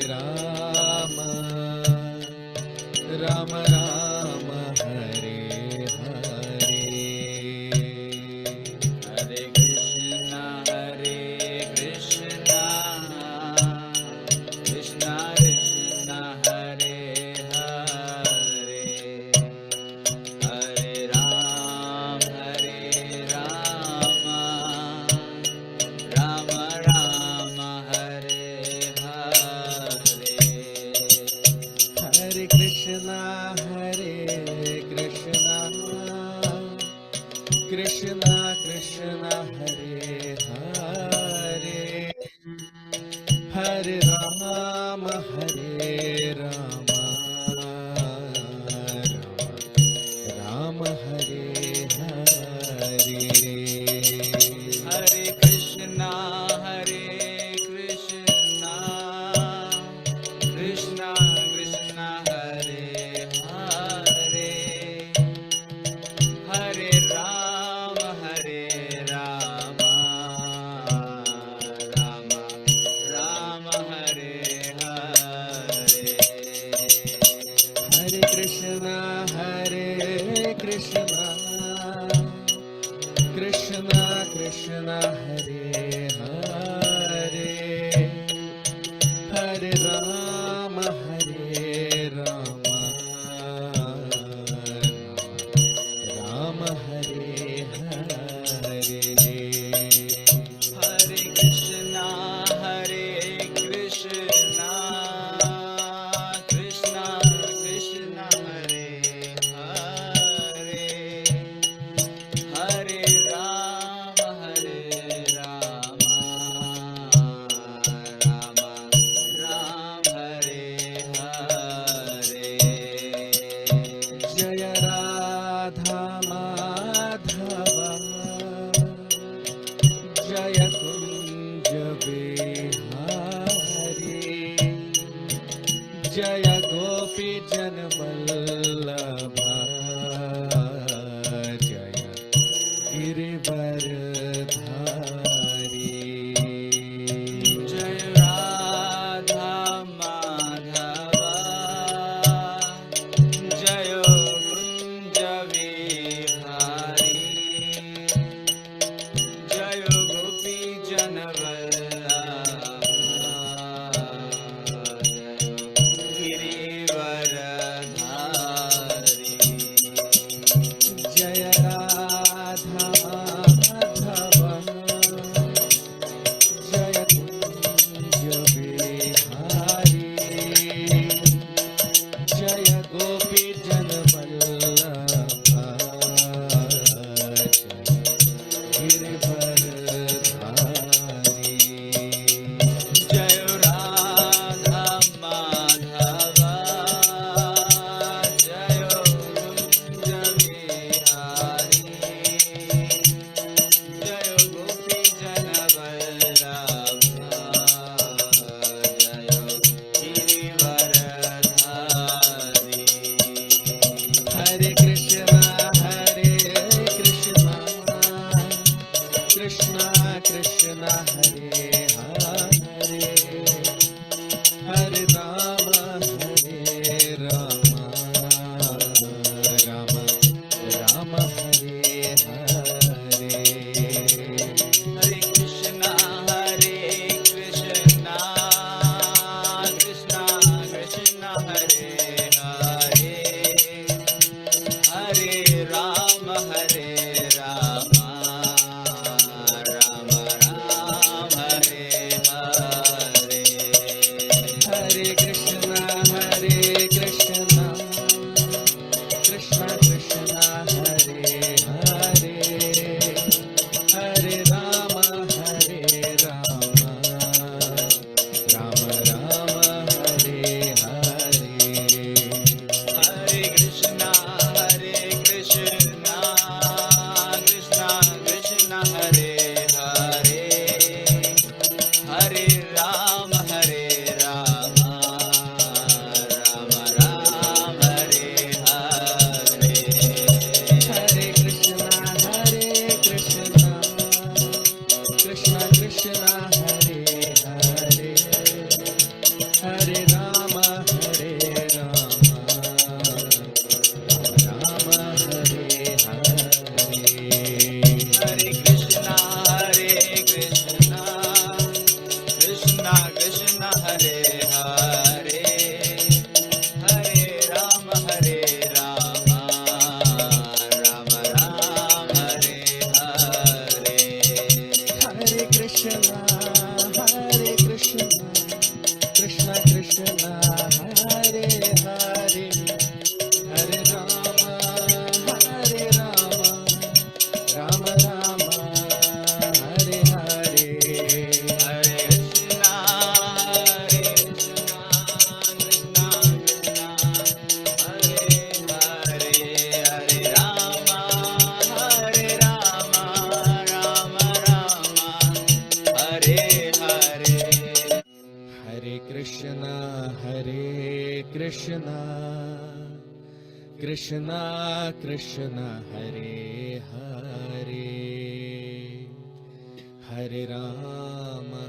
राम राम राम हरे हरे हरे कृष्णा कृष्णा कृष्णा हरे हरे हरे राम राम राम हरे हरे हरे कृष्णा कृष्णा कृष्णा हरे हरे हरे राम राम हरे हरे हरे कृष्णा कृष्णा कृष्णा हरे हरे हरे राम राम हरे हरे हरे कृष्णा कृष्णा कृष्णा हरे हरे हरे राम राम हरे हरे हरे कृष्णा कृष्णा कृष्णा हरे हरे हरे राम राम हरे हरे जय राधा माधव जय कुंज बिहारी जय गोपी जन वल्लभा जय गिरिवरधारी जय राधा माधवा जय कुंज विहारी जय गोपी जन Girivardhari Hare Krishna, Krishna Krishna Hare Hare, Hare Rama,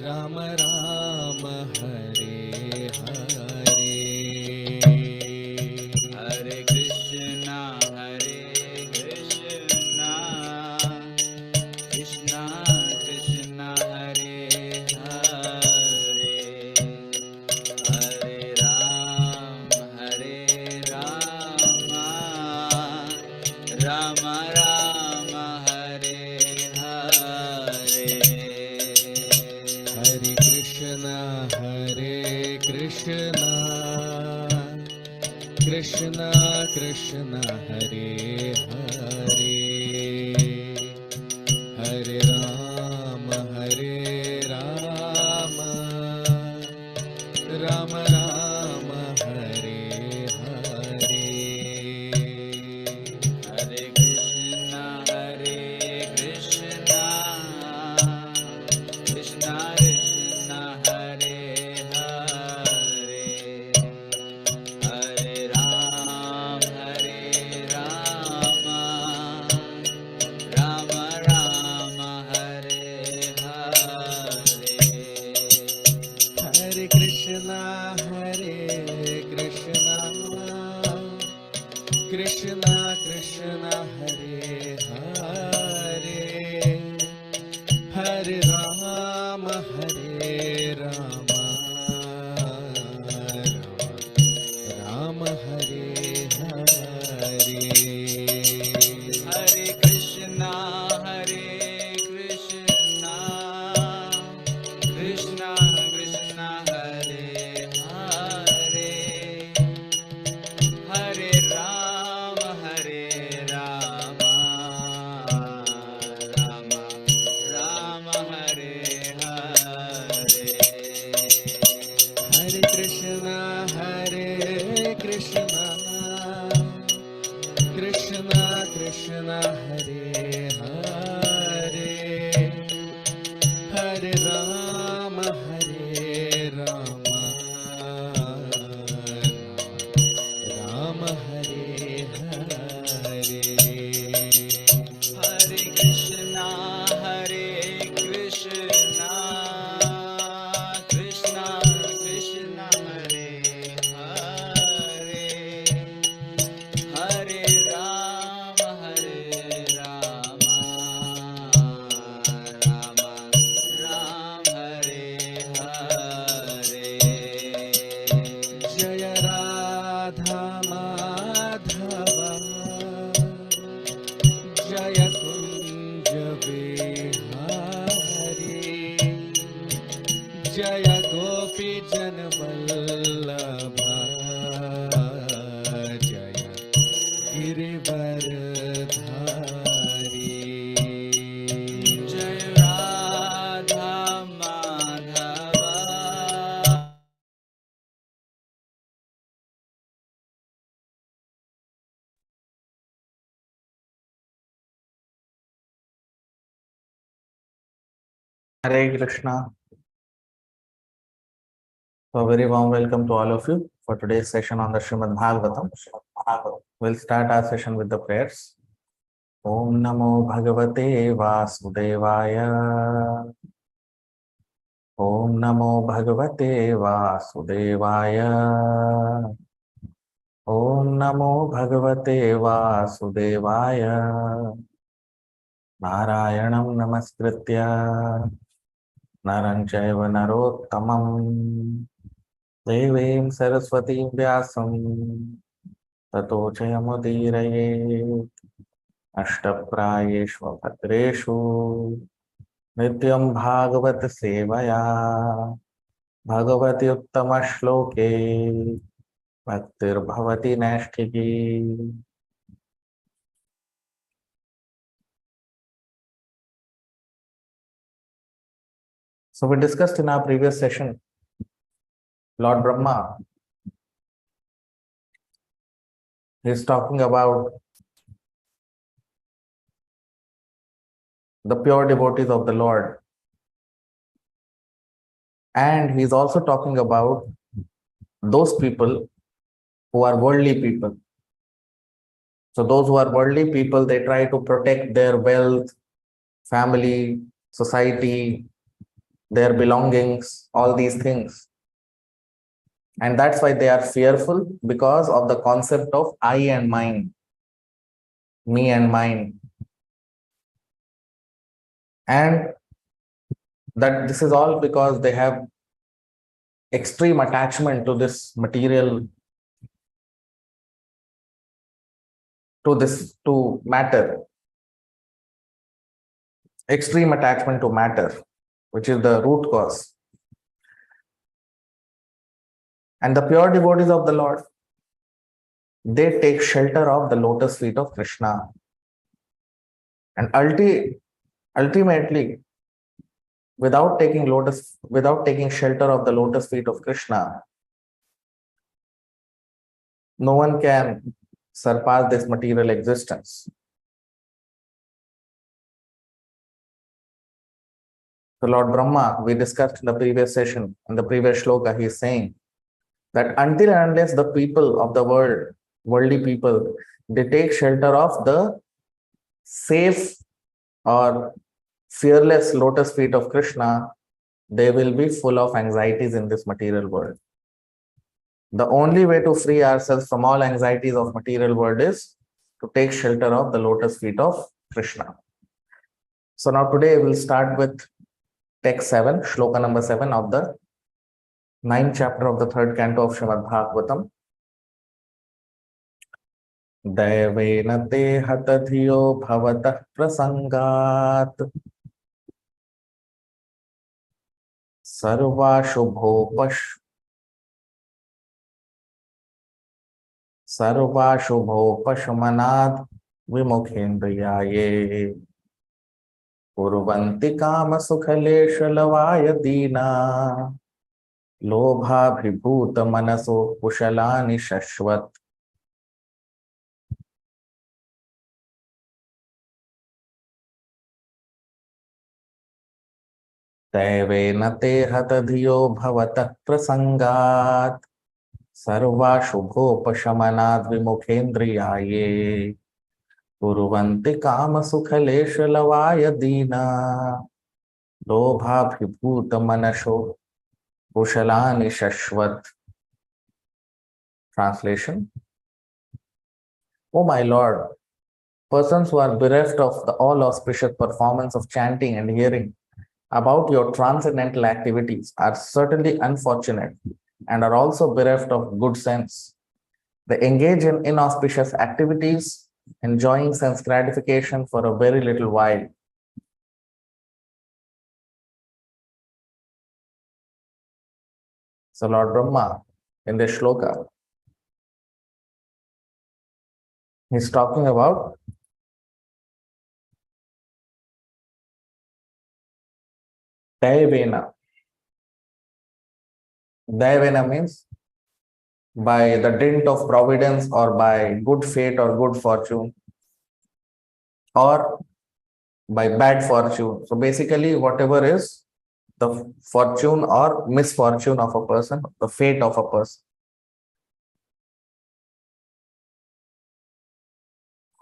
Rama Rama, Hare Hare. Hare Krishna, Krishna Krishna, Hare Hare, Hare Rama, Rama Rama, Hare Hare. Hare Krishna, Krishna Krishna, Hare Hare, Hare Rama, Rama Rama, Hare Hare. Hare Krishna, Krishna Krishna, Hare Hare, Hare Rama, Rama Rama, Hare Hare. Hare Krishna, Krishna Krishna, Hare Hare, Hare Rama, Rama Rama, Hare Hare. Hare Krishna, Krishna Krishna, Hare Hare, Hare Rama, Rama Rama, Hare Hare. Hare Krishna, Krishna Krishna, Hare Hare, Hare Rama, Rama Hare Hare. Hare Krishna, Krishna Krishna, Hare Hare, Hare Rama, Rama Rama, Hare Hare. Jaya Radha Madhava, Jaya Kunja Vihari, Jaya Gopi Janvallabha, Jaya Girivardhari. Jai Radha Madhava. Hare Krishna. So a very warm welcome to all of you for today's session on the Srimad Bhagavatam. We'll start our session with the prayers. Om Namo Bhagavate Vasudevaya. Om Namo Bhagavate Vasudevaya. Om Namo Bhagavate Vasudevaya. Narayanam Namaskritya Naram Chaiva Narottamam Devim Saraswatim Vyasam Tato Jayamudiraye Ashtaprayeshva Bhadreshu Nityam Bhagavat Sevaya Bhagavati Uttama Shloke Bhaktir Bhavati Nashtiki. So we discussed in our previous session, Lord Brahma is talking about the pure devotees of the Lord And he's also talking about those people who are worldly people. So those who are worldly people, they try to protect their wealth, family, society, their belongings, all these things. And that's why they are fearful, because of the concept of I and mine, me and mine. And that this is all because they have extreme attachment to this material, to matter, extreme attachment to matter, which is the root cause. And the pure devotees of the Lord, they take shelter of the lotus feet of Krishna. And ultimately, without taking shelter of the lotus feet of Krishna, no one can surpass this material existence. The Lord Brahma, we discussed in the previous session, in the previous shloka, he is saying that until and unless the people of the world, worldly people, they take shelter of the safe or fearless lotus feet of Krishna, they will be full of anxieties in this material world. The only way to free ourselves from all anxieties of material world is to take shelter of the lotus feet of Krishna. So now today we'll start with text 7, shloka number 7 of the 9th chapter of the 3rd canto of Srimad Bhagavatam. Daivena te hatadhiyo bhavatah prasangat sarvashubhopashmanad vimukhendriyaye kurvanti kama sukhaleshalavaya dina lobhabhibhuta manaso kushalani shashvat. Daivena te hatadhiyo bhavatah prasangat sarvashubhopashamanad vimukhendriyaye kurvanti kama sukhaleshalavaya dina lobhabhibhuta manaso kushalani shashvat. Translation: O my Lord, persons who are bereft of the all auspicious performance of chanting and hearing about your transcendental activities are certainly unfortunate and are also bereft of good sense. They engage in inauspicious activities, enjoying sense gratification for a very little while. So Lord Brahma, in this shloka, he's talking about Daivena. Daivena means by the dint of providence or by good fate or good fortune or by bad fortune. So basically whatever is the fortune or misfortune of a person, the fate of a person.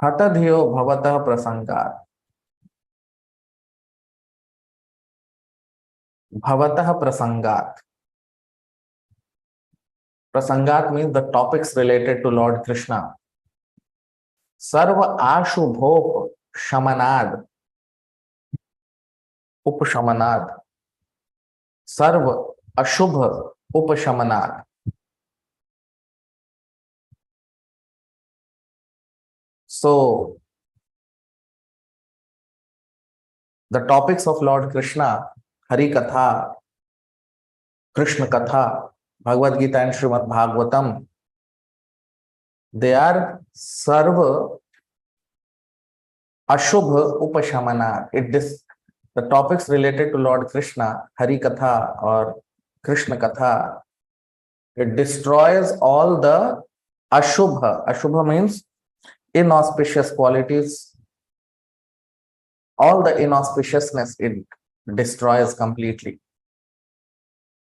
Hatadhiyo bhavatah prasangat. Bhavatah prasangat. Prasangat means the topics related to Lord Krishna. Sarva ashubhop shamanad. Upashamanad. Sarva ashubha upashamanad. So the topics of Lord Krishna, Hari Katha, Krishna Katha, Bhagavad Gita and Srimad Bhagavatam, they are Sarva Ashubha Upashamana. The topics related to Lord Krishna, Hari Katha or Krishna Katha, it destroys all the Ashubha. Ashubha means inauspicious qualities. All the inauspiciousness it destroys completely.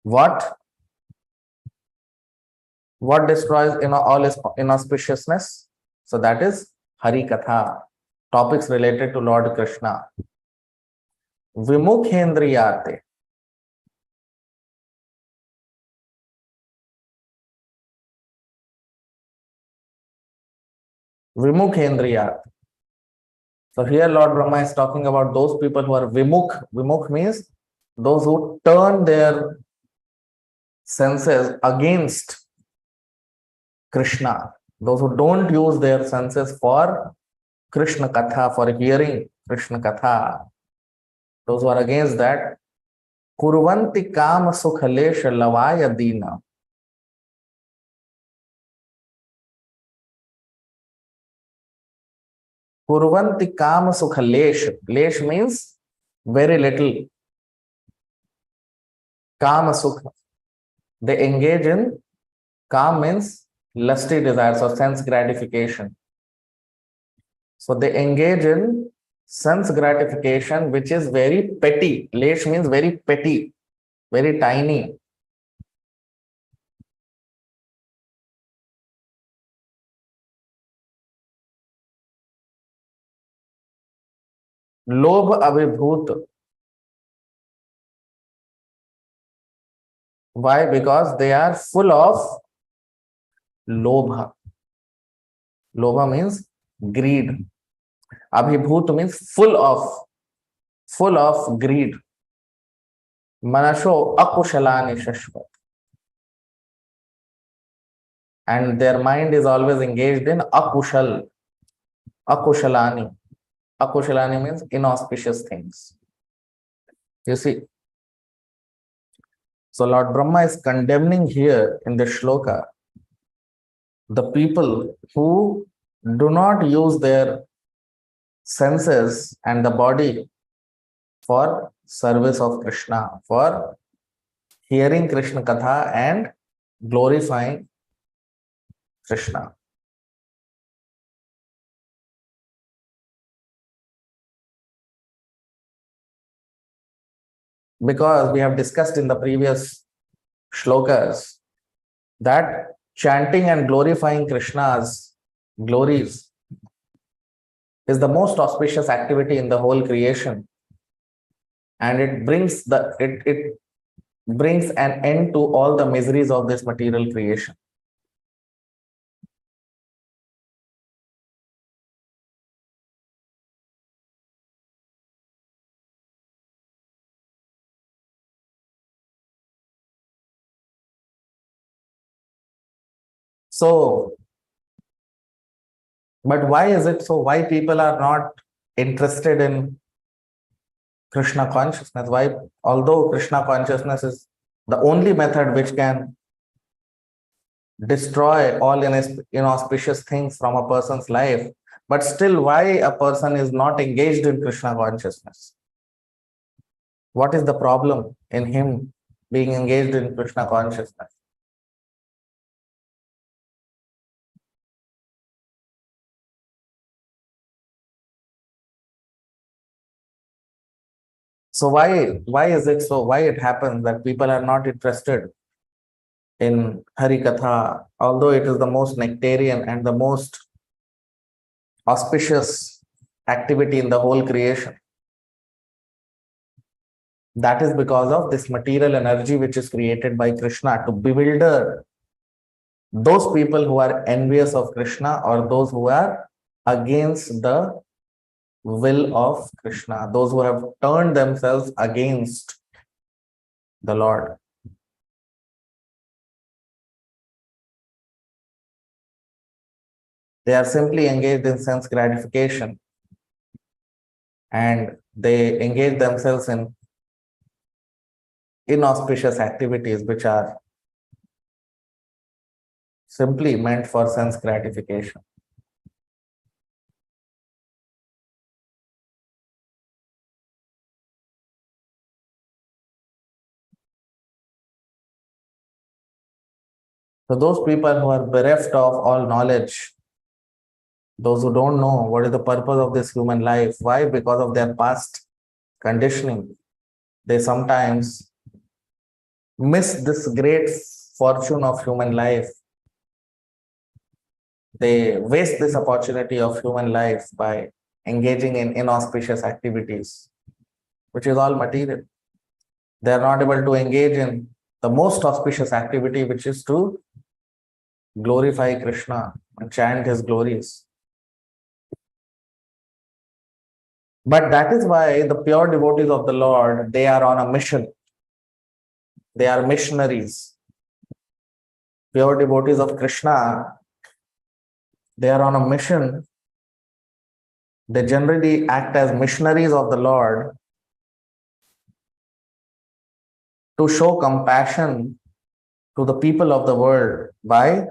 What destroys all inauspiciousness? So that is Hari Katha, topics related to Lord Krishna. Vimukhendriyate. Vimukhendriyat. So here Lord Brahma is talking about those people who are Vimukh. Vimukh means those who turn their senses against Krishna. Those who don't use their senses for Krishna Katha, for hearing Krishna Katha. Those who are against that. Kurvanti Kama Sukhalesh Lavaya Dina. Kurvanti Kama Sukha Lesh. Lesh means very little. Kama Sukha. They engage in, Kam means lusty desires or sense gratification. So they engage in sense gratification, which is very petty. Lesh means very petty, very tiny. Lobh abhibhut. Why? Because they are full of lobha. Lobha means greed. Abhibhut means full of greed. Manasho akushalani shashvat. And their mind is always engaged in akushalani. Akushalani means inauspicious things. You see. So Lord Brahma is condemning here in the shloka the people who do not use their senses and the body for service of Krishna, for hearing Krishna Katha and glorifying Krishna. Because we have discussed in the previous shlokas that chanting and glorifying Krishna's glories is the most auspicious activity in the whole creation, and it brings it brings an end to all the miseries of this material creation. So, but why is it so? Why people are not interested in Krishna consciousness? Why, although Krishna consciousness is the only method which can destroy all inauspicious things from a person's life, but still why a person is not engaged in Krishna consciousness? What is the problem in him being engaged in Krishna consciousness? So why is it so? Why it happens that people are not interested in Hari Katha, although it is the most nectarian and the most auspicious activity in the whole creation? That is because of this material energy which is created by Krishna to bewilder those people who are envious of Krishna or those who are against the will of Krishna, those who have turned themselves against the Lord. They are simply engaged in sense gratification, and they engage themselves in inauspicious activities which are simply meant for sense gratification. So those people who are bereft of all knowledge, those who don't know what is the purpose of this human life, why? Because of their past conditioning, they sometimes miss this great fortune of human life. They waste this opportunity of human life by engaging in inauspicious activities, which is all material. They are not able to engage in the most auspicious activity, which is to glorify Krishna and chant his glories. But that is why the pure devotees of the Lord, they are on a mission. They are missionaries. Pure devotees of Krishna, they are on a mission. They generally act as missionaries of the Lord to show compassion to the people of the world by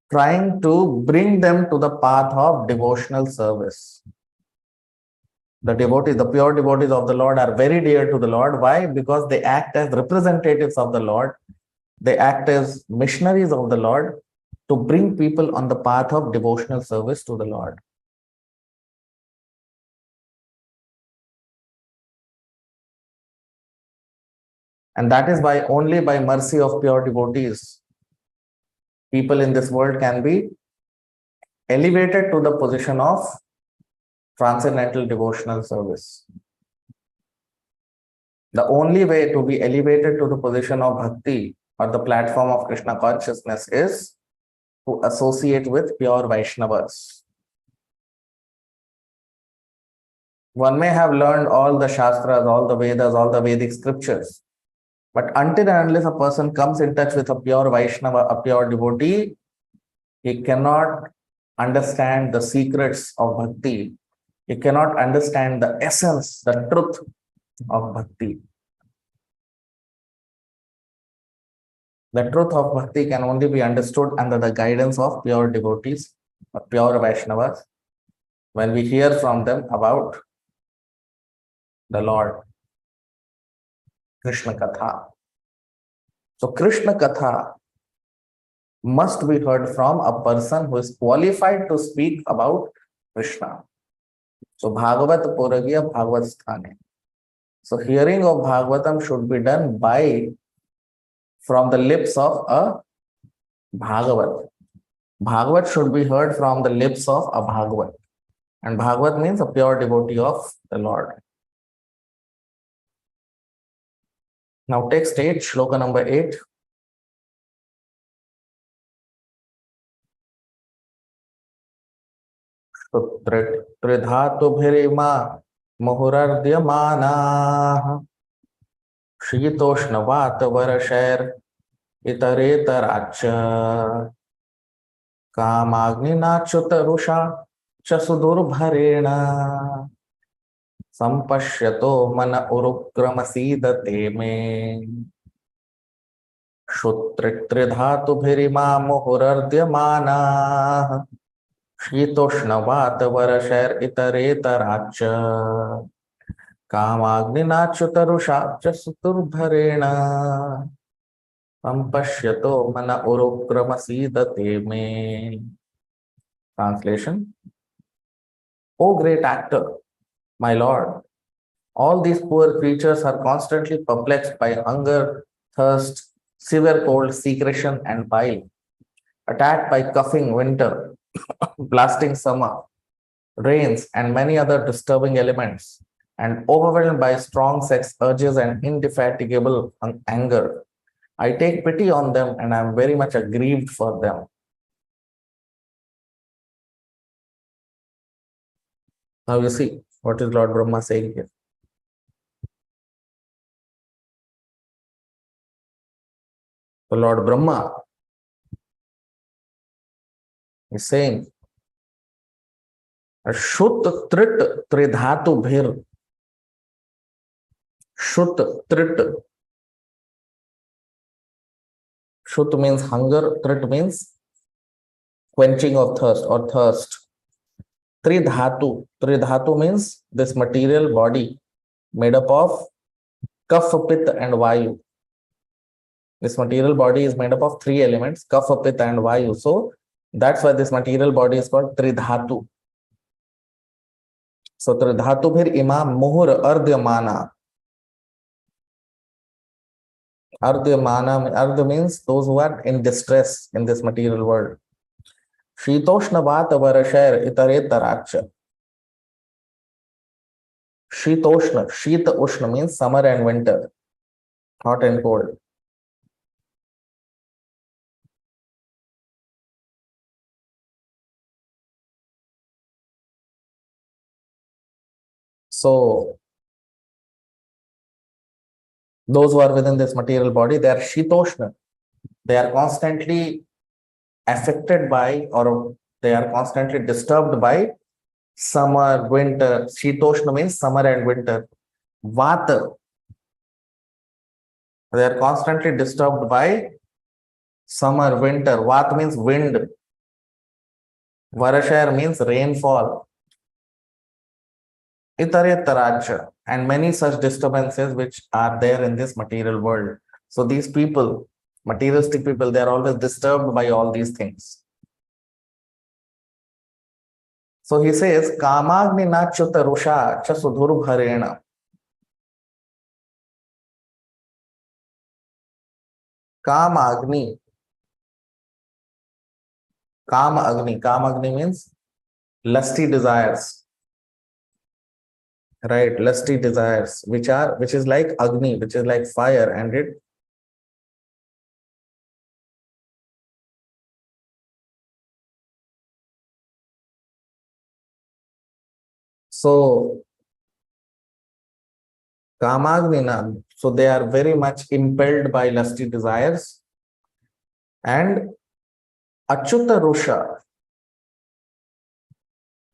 trying to bring them to the path of devotional service. The devotees, the pure devotees of the Lord are very dear to the Lord. Why? Because they act as representatives of the Lord. They act as missionaries of the Lord to bring people on the path of devotional service to the Lord. And that is why only by mercy of pure devotees, people in this world can be elevated to the position of transcendental devotional service. The only way to be elevated to the position of bhakti or the platform of Krishna consciousness is to associate with pure Vaishnavas. One may have learned all the Shastras, all the Vedas, all the Vedic scriptures, but until and unless a person comes in touch with a pure Vaishnava, a pure devotee, he cannot understand the secrets of bhakti. He cannot understand the essence, the truth of bhakti. The truth of bhakti can only be understood under the guidance of pure devotees, or pure Vaishnavas, when we hear from them about the Lord. Krishna Katha. So Krishna Katha must be heard from a person who is qualified to speak about Krishna. So Bhagavat Puragya Bhagavat Sthane. So hearing of Bhagavatam should be done from the lips of a Bhagavat. Bhagavat should be heard from the lips of a Bhagavat. And Bhagavat means a pure devotee of the Lord. Now text 8, shloka number 8. त्रिधातुभिरिमा मुहुरर्द्यमानाः शीतोष्णवातवर्षैर् इतरेतराच्च कामाग्निनाच्युतरुषा च सुदुर्भरेण सम्पश्यतो मन उरुक्रमसीदते मे श्रुत्रिधातुभिरिमा मुहुरर्द्यमानाः शीतोष्णवातवर्षैर् इतरेतराच्च कामाग्निनाच्युतरुषा च सुदुर्भरेण सम्पश्यतो मन उरुक्रमसीदते मे. Translation. O great actor, my lord, all these poor creatures are constantly perplexed by hunger, thirst, severe cold, secretion, and bile, attacked by coughing winter, blasting summer, rains, and many other disturbing elements, and overwhelmed by strong sex urges and indefatigable anger. I take pity on them and I am very much aggrieved for them. Now you see, what is Lord Brahma saying here? So Lord Brahma is saying, Shut Trit Tridhatu Bhir. Shut Trit. Shut means hunger, Trit means quenching of thirst or thirst. Tridhatu. Tridhatu means this material body made up of Kapha, Pitta and Vayu. This material body is made up of three elements, Kapha, Pitta and Vayu. So that's why this material body is called Tridhatu. So Tridhatu bhir ima muhur ardyamana. Ardha means those who are in distress in this material world. Shitoshna vata varashar itaretaracha. Shitoshna, Shita Ushna means summer and winter, hot and cold. So those who are within this material body, they are Shitoshna. They are constantly affected by, or they are constantly disturbed by summer, winter. Shitoshna means summer and winter. Vata, they are constantly disturbed by summer, winter. Vat means wind. Varashar means rainfall. Itaretaracha, and many such disturbances which are there in this material world. So these people, materialistic people, they are always disturbed by all these things. So he says, Kamagni nachuta rusha cha sudhurbharena. Kamagni. Kamagni means lusty desires. Right, lusty desires, which is like Agni, which is like fire, and it so Kamagnina, so they are very much impelled by lusty desires. And Achyuta Rusha.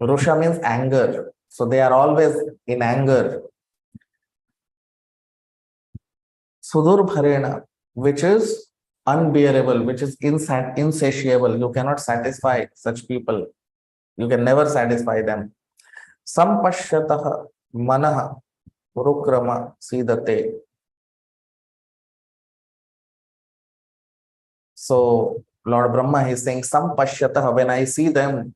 Rusha means anger. So they are always in anger. Sudhurbharena, which is unbearable, which is insatiable. You cannot satisfy such people. You can never satisfy them. Sampashyatah manaha urukrama sidate. So Lord Brahma is saying, Sampashyatah, when I see them,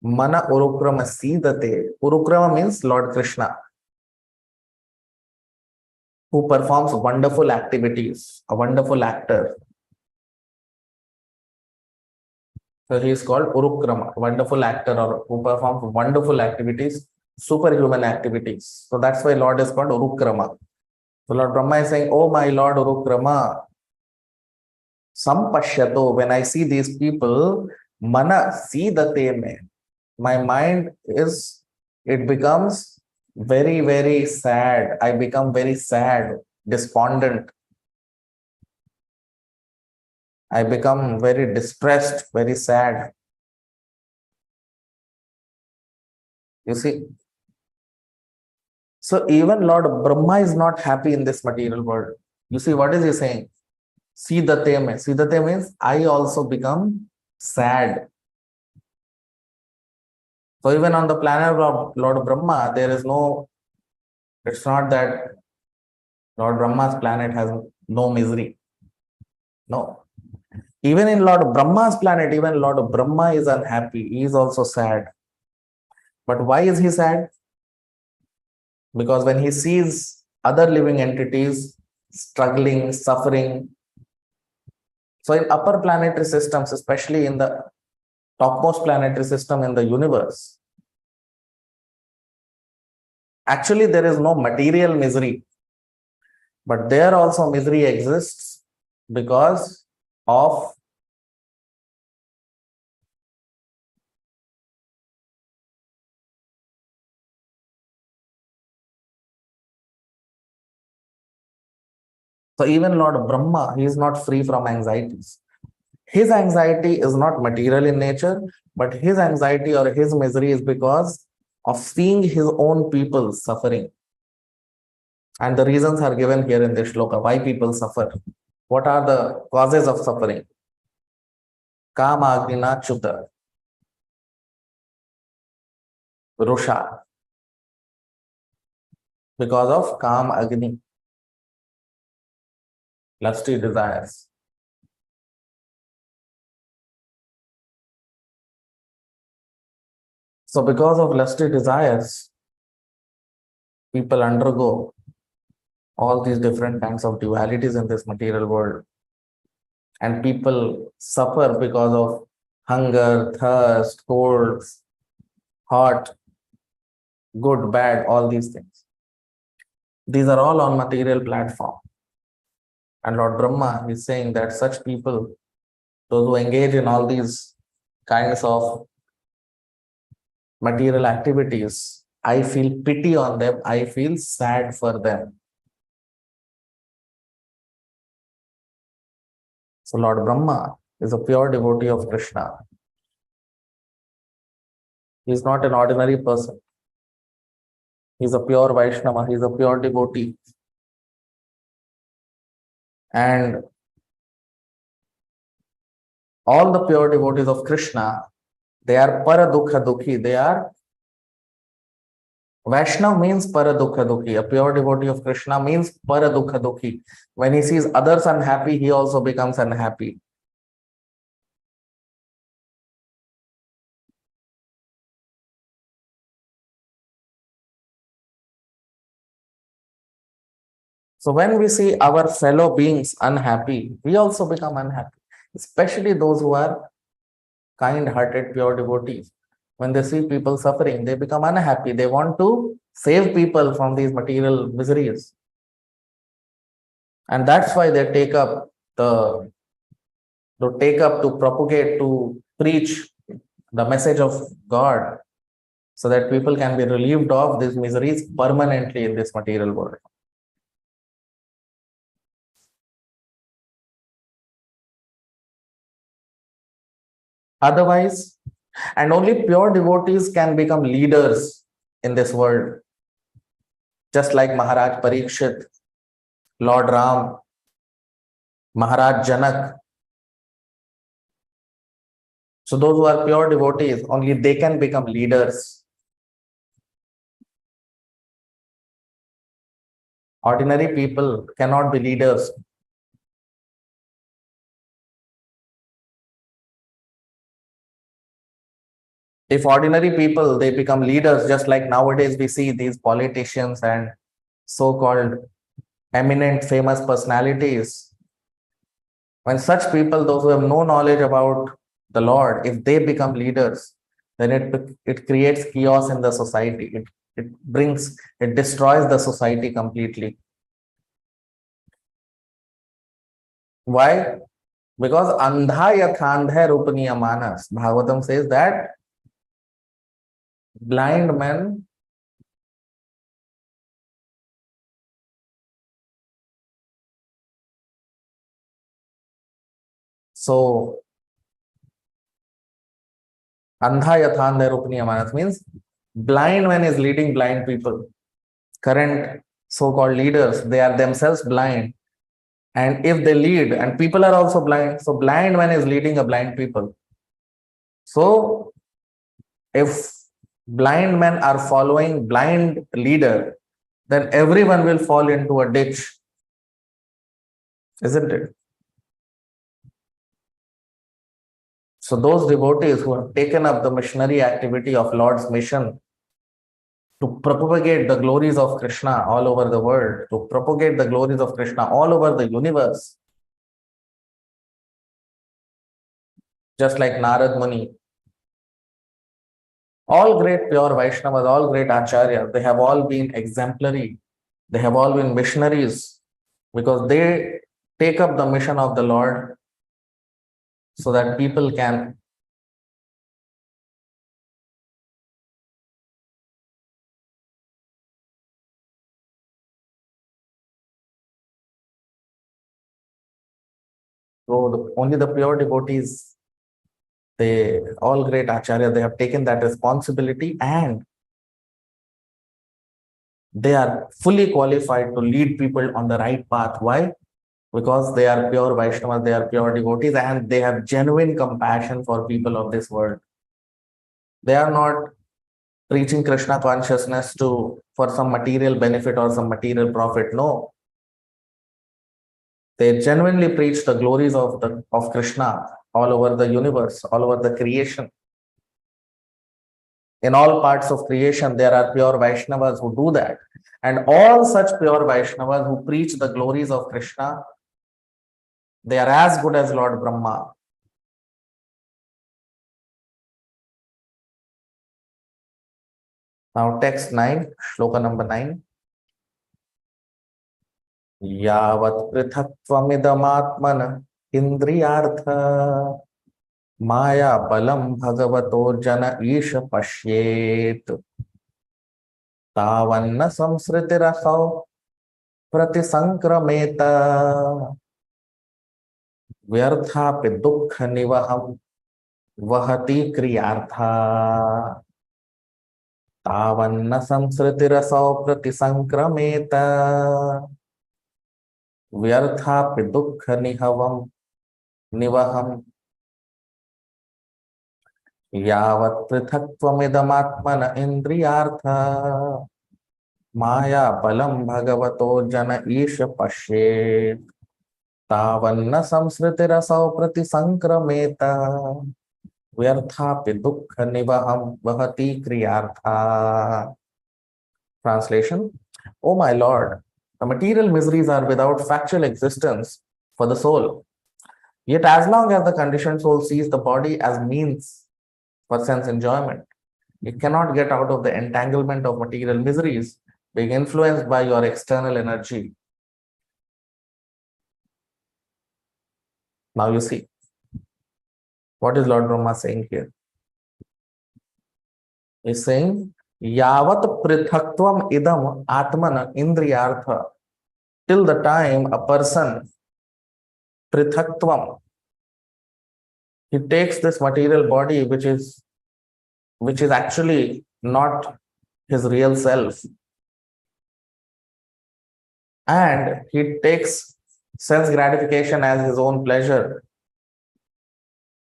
mana urukrama sidate. Urukrama means Lord Krishna, who performs wonderful activities, a wonderful actor. So he is called Urukrama, wonderful actor, or who performs wonderful activities, superhuman activities. So that's why Lord is called Urukrama. So Lord Brahma is saying, oh my Lord Urukrama, Sampashyato, when I see these people, mana sidate me, my mind is, it becomes very, very sad. I become very sad, despondent. I become very distressed, very sad. You see? So even Lord Brahma is not happy in this material world. You see, what is he saying? Sidate me. Sidate means I also become sad. So even on the planet of Lord Brahma, there is no, it's not that Lord Brahma's planet has no misery. No. Even in Lord Brahma's planet, even Lord Brahma is unhappy. He is also sad. But why is he sad? Because when he sees other living entities struggling, suffering. So in upper planetary systems, especially in the topmost planetary system in the universe, actually there is no material misery. But there also misery exists because of so even Lord Brahma, he is not free from anxieties. His anxiety is not material in nature, but his anxiety or his misery is because of seeing his own people suffering. And the reasons are given here in this shloka, why people suffer. What are the causes of suffering? Kama Agnina Chuta, Rusha, because of Kam Agni, lusty desires. So because of lusty desires, people undergo all these different kinds of dualities in this material world. And people suffer because of hunger, thirst, colds, hot, good, bad, all these things. These are all on material platform. And Lord Brahma is saying that such people, those who engage in all these kinds of material activities, I feel pity on them, I feel sad for them. So Lord Brahma is a pure devotee of Krishna. He is not an ordinary person. He is a pure Vaishnava, he is a pure devotee. And all the pure devotees of Krishna, they are paradukha dukhi. They are Vaishnav means paradukha dukhi. A pure devotee of Krishna means paradukha dukhi. When he sees others unhappy, he also becomes unhappy. So when we see our fellow beings unhappy, we also become unhappy, especially those who are kind-hearted, pure devotees. When they see people suffering, they become unhappy. They want to save people from these material miseries. And that's why they take up to propagate, to preach the message of God, so that people can be relieved of these miseries permanently in this material world. Otherwise, and only pure devotees can become leaders in this world. Just like Maharaj Parikshit, Lord Ram, Maharaj Janak. So those who are pure devotees, only they can become leaders. Ordinary people cannot be leaders. If ordinary people, they become leaders, just like nowadays we see these politicians and so-called eminent famous personalities. When such people, those who have no knowledge about the Lord, if they become leaders, then it creates chaos in the society. It destroys the society completely. Why? Because andha yathandha rupaniya manas. Bhagavatam says that blind men so andha yathandha rupaniya manas means blind man is leading blind people. Current so-called leaders, they are themselves blind. And if they lead, and people are also blind, so blind man is leading a blind people. So if blind men are following blind leader, then everyone will fall into a ditch, isn't it? So those devotees who have taken up the missionary activity of Lord's mission to propagate the glories of Krishna all over the world, to propagate the glories of Krishna all over the universe, just like Narad Muni, all great pure Vaishnavas, all great Acharyas, they have all been exemplary. They have all been missionaries because they take up the mission of the Lord so that people can go. Only the pure devotees, they all great Acharyas, they have taken that responsibility and they are fully qualified to lead people on the right path. Why? Because they are pure Vaishnavas, they are pure devotees, and they have genuine compassion for people of this world. They are not preaching Krishna consciousness for some material benefit or some material profit. No. They genuinely preach the glories of Krishna all over the universe, all over the creation. In all parts of creation, there are pure Vaishnavas who do that. And all such pure Vaishnavas who preach the glories of Krishna, they are as good as Lord Brahma. Now text 9, shloka number 9. Yavat prithaktvamidam indriyartha maya balam bhagavato jana isha pashyet tavanna samsritirasau pratisankrameta vyarthapi dukkha nivaham vahati kriyartha tavanna samsritirasau pratisankrameta vyarthapi dukkha nivaham yavat prithaktvamidam indriyartha maya balam bhagavato jana isha pashyet tavanna samsritirasau pratisankrameta vyarthapi dukkha nivaham vahati kriyartha. Translation: O my Lord, the material miseries are without factual existence for the soul. Yet as long as the conditioned soul sees the body as means for sense enjoyment, it cannot get out of the entanglement of material miseries, being influenced by your external energy. Now you see, what is Lord Brahma saying here? He's saying, Yavat prithakvam idam atmana indriyartha. Till the time a person, prithakvam, he takes this material body, which is actually not his real self, and he takes sense gratification as his own pleasure.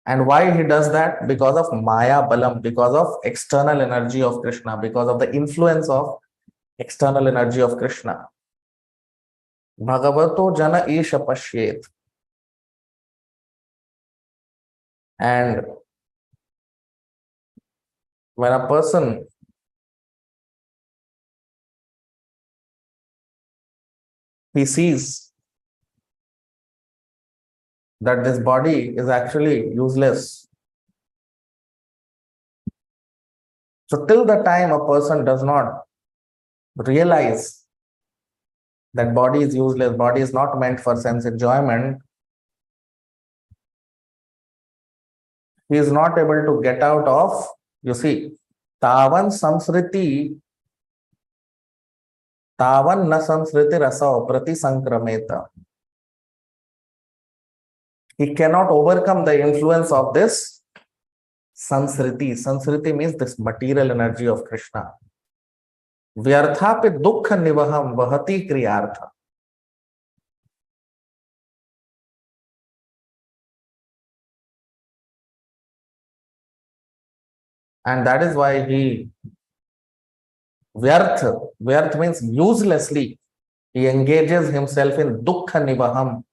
And why he does that? Because of Maya Balam, because of external energy of Krishna, because of the influence of external energy of Krishna. Bhagavato jana isha pashyet. And when a person he sees that this body is actually useless. So till the time a person does not realize that body is useless, body is not meant for sense enjoyment, he is not able to get out of, you see, tavan na samsriti rasao prati sankrameta. He cannot overcome the influence of this sansriti. Sansriti means this material energy of Krishna. Vyarthapi dukkha nivaham vahati kriyartha. And that is why he vyarth means uselessly, he engages himself in dukkha nivaham.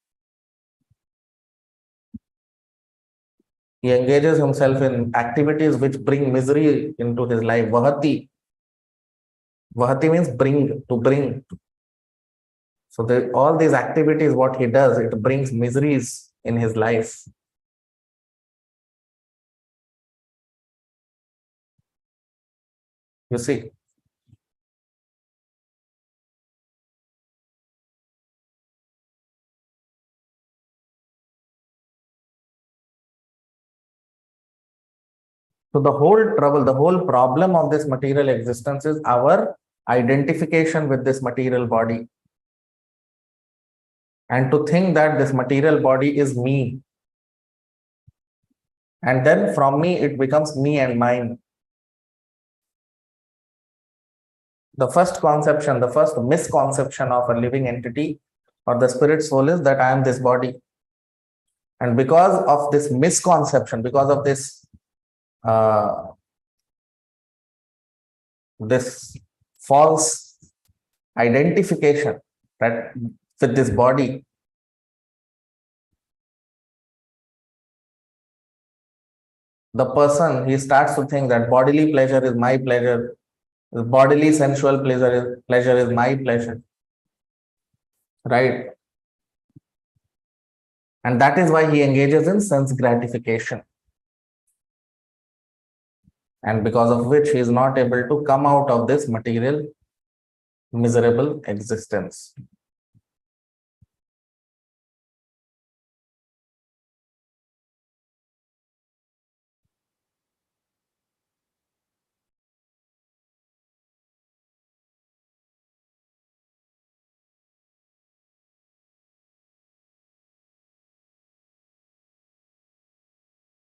He engages himself in activities which bring misery into his life. Vahati. Vahati means to bring. So all these activities, what he does, it brings miseries in his life. You see. So the whole trouble, the whole problem of this material existence is our identification with this material body. And to think that this material body is me. And then from me, it becomes me and mine. The first conception, the first misconception of a living entity or the spirit soul is that I am this body. And because of this misconception, because of this this false identification that with this body, the person, he starts to think that bodily pleasure is my pleasure, bodily sensual pleasure is my pleasure, right? And that is why he engages in sense gratification. And because of which he is not able to come out of this material miserable existence.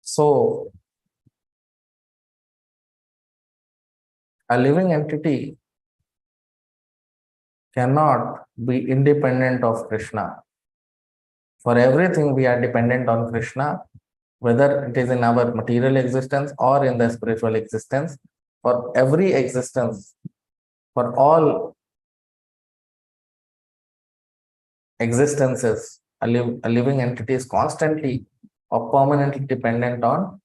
So, a living entity cannot be independent of Krishna. For everything, we are dependent on Krishna, whether it is in our material existence or in the spiritual existence. For every existence, for all existences, a living entity is constantly or permanently dependent on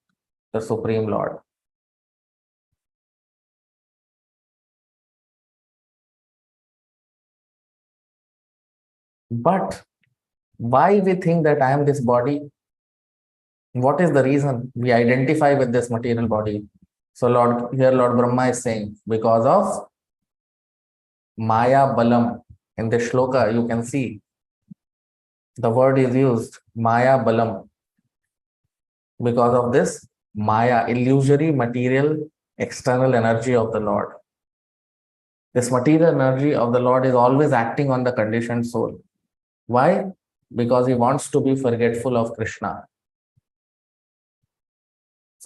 the Supreme Lord. But why we think that I am this body? What is the reason we identify with this material body? So Lord Brahma is saying, because of Maya Balam. In the shloka, you can see the word is used, Maya Balam. Because of this Maya, illusory material external energy of the Lord. This material energy of the Lord is always acting on the conditioned soul. Why? Because he wants to be forgetful of Krishna.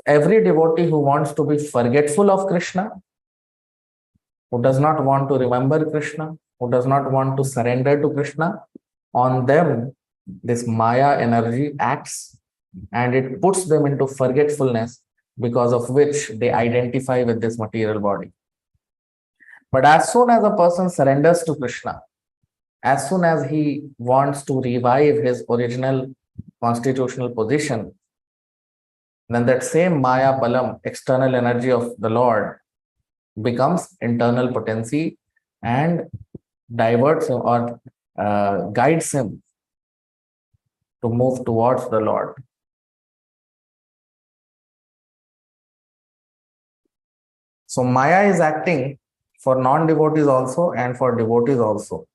Every devotee who wants to be forgetful of Krishna, who does not want to remember Krishna, who does not want to surrender to Krishna, on them this Maya energy acts and it puts them into forgetfulness, because of which they identify with this material body. But as soon as a person surrenders to Krishna, as soon as he wants to revive his original constitutional position, then that same Maya Balam, external energy of the Lord, becomes internal potency and diverts him or guides him to move towards the Lord. So Maya is acting for non-devotees also and for devotees also.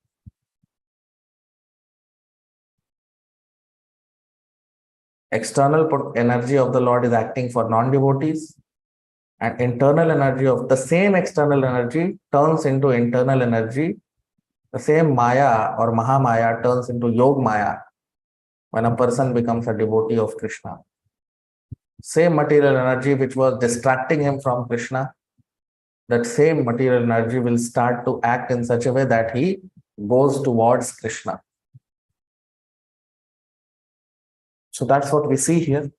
External energy of the Lord is acting for non-devotees, and internal energy of the same external energy turns into internal energy. The same Maya or Mahamaya turns into Yog Maya when a person becomes a devotee of Krishna. Same material energy which was distracting him from Krishna, that same material energy will start to act in such a way that he goes towards Krishna. So that's what we see here.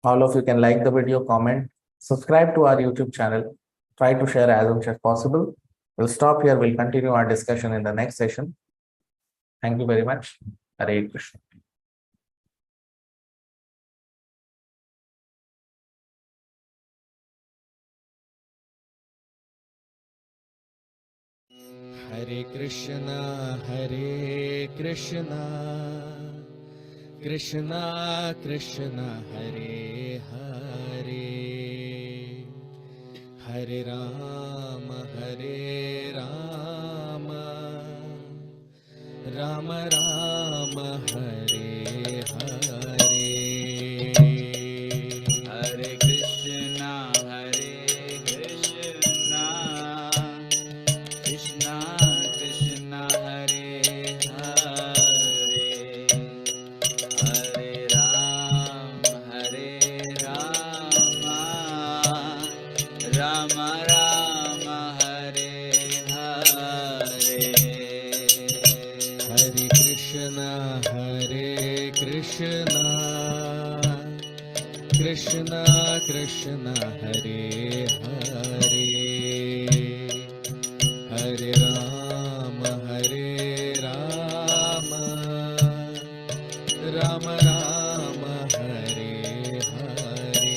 All of you can like the video, comment, subscribe to our YouTube channel, try to share as much as possible. We'll stop here. We'll continue our discussion in the next session. Thank you very much. Hare Krishna. Hare Krishna, Krishna Krishna, Hare Hare, Hare Rama, Rama Rama, Hare Hare. Hare Krishna, Krishna Krishna, Hare Hare, Hare Rama, Rama Rama, Hare Hare. Hare Krishna, Krishna Krishna, Hare Hare, Hare Rama, Rama Rama, Hare Hare.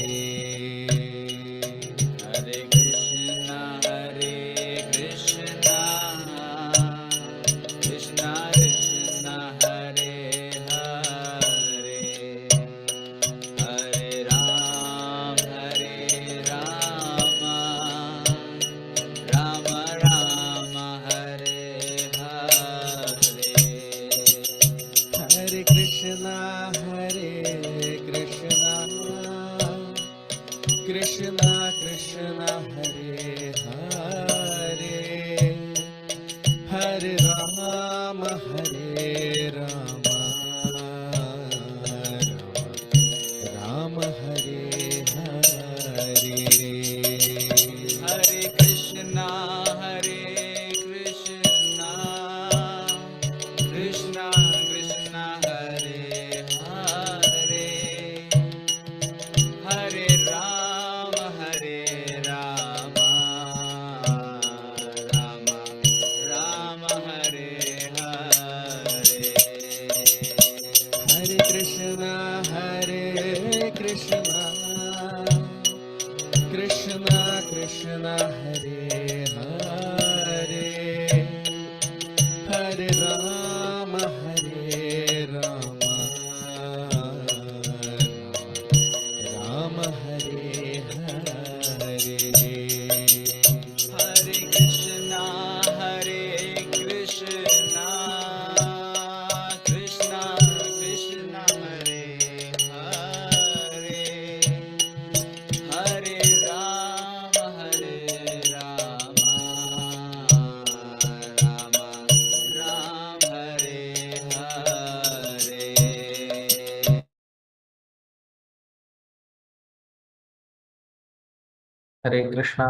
हरे कृष्णा।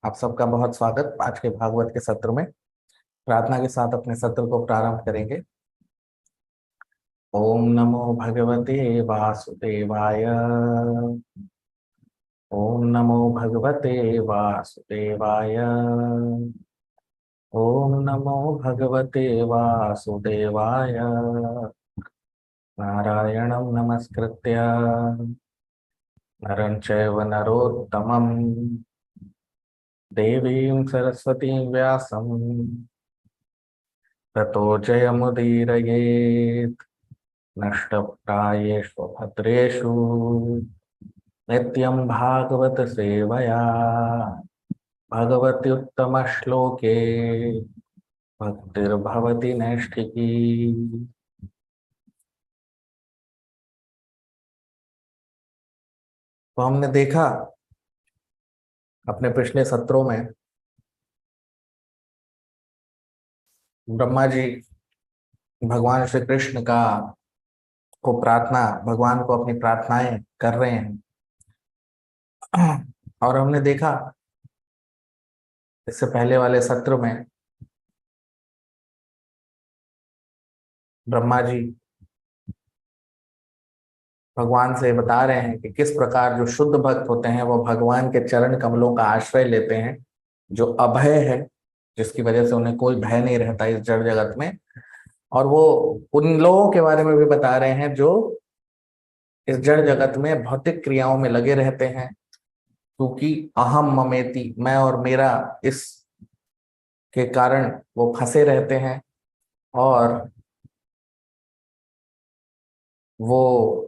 आप सबका बहुत स्वागत आज के भागवत के सत्र में। प्रार्थना के साथ अपने सत्र को प्रारंभ करेंगे। ओम नमो भगवते वासुदेवाय। ओम नमो भगवते वासुदेवाय। ओम नमो भगवते वासुदेवाय। नारायणं नमस्कृत्य नरं चैव नरोत्तमं देवीं सरस्वतीं व्यासं ततो जयमुदीरयेत्। नष्टप्रायेषु भद्रेषु नित्यं भागवत सेवया भगवत्युत्तमश्लोके भक्तिर्भवति नैष्ठिकी। तो हमने देखा अपने पिछले सत्रों में ब्रह्मा जी भगवान श्री कृष्ण का को प्रार्थना भगवान को अपनी प्रार्थनाएं कर रहे हैं। और हमने देखा इससे पहले वाले सत्र में ब्रह्मा जी भगवान से बता रहे हैं कि किस प्रकार जो शुद्ध भक्त होते हैं वो भगवान के चरण कमलों का आश्रय लेते हैं, जो अभय है, जिसकी वजह से उन्हें कोई भय नहीं रहता इस जड़ जगत में। और वो उन लोगों के बारे में भी बता रहे हैं जो इस जड़ जगत में भौतिक क्रियाओं में लगे रहते हैं, क्योंकि अहम ममेति, मैं और मेरा, इस के कारण वो फंसे रहते हैं। और वो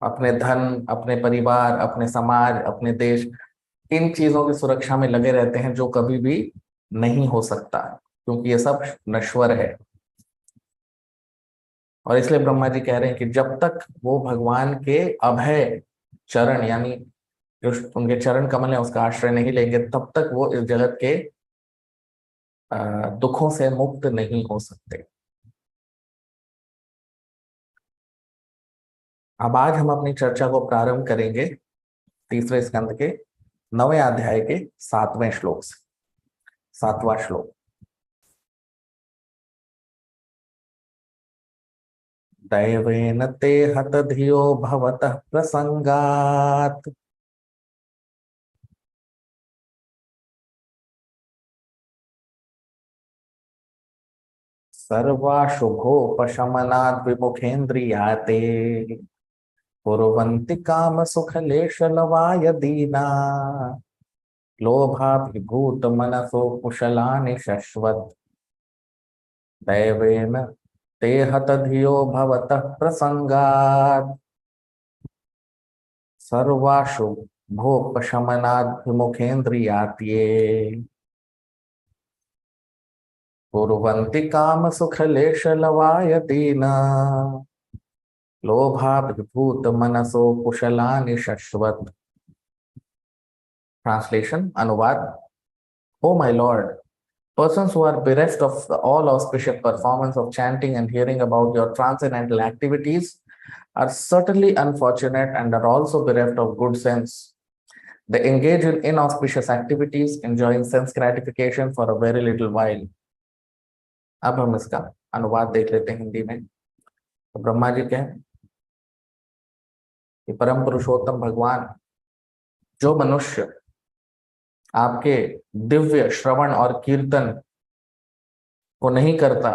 अपने धन, अपने परिवार, अपने समाज, अपने देश, इन चीजों की सुरक्षा में लगे रहते हैं जो कभी भी नहीं हो सकता, क्योंकि ये सब नश्वर है। और इसलिए ब्रह्मा जी कह रहे हैं कि जब तक वो भगवान के अभय चरण, यानी जो उनके चरण कमल है, उसका आश्रय नहीं लेंगे, तब तक वो इस जगत के दुखों से मुक्त नहीं हो सकते। अब आज हम अपनी चर्चा को प्रारंभ करेंगे तीसरे स्कंद के 9वें अध्याय के 7वें श्लोक से। 7वां श्लोक। दैवेन ते हत धियो भवतः प्रसंगात् सर्वाशुभोपशमनाद् विमुखेन्द्रियाते कुर्वन्ति काम सुखलेशलवाय दीना लोभाभिभूत मनसो कुशलानि शश्वत्। दैवेन ते हत धियो भवतः प्रसंगात् सर्वाशुभोपशमनाद् विमुखेन्द्रियाते कुर्वन्ति काम सुखलेशलवाय दीना लोभाभिभूत मनसो कुशलानि शश्वत्। Translation, अनुवाद। O my Lord, persons who are bereft of the all auspicious performance of chanting and hearing about your transcendental activities are certainly unfortunate and are also bereft of good sense. They engage in inauspicious activities, enjoying sense gratification for a very little while. अब हम इसका अनुवाद देख लेते हैं हिंदी में। तो ब्रह्मा जी कहें कि परम पुरुषोत्तम भगवान, जो मनुष्य आपके दिव्य श्रवण और कीर्तन को नहीं करता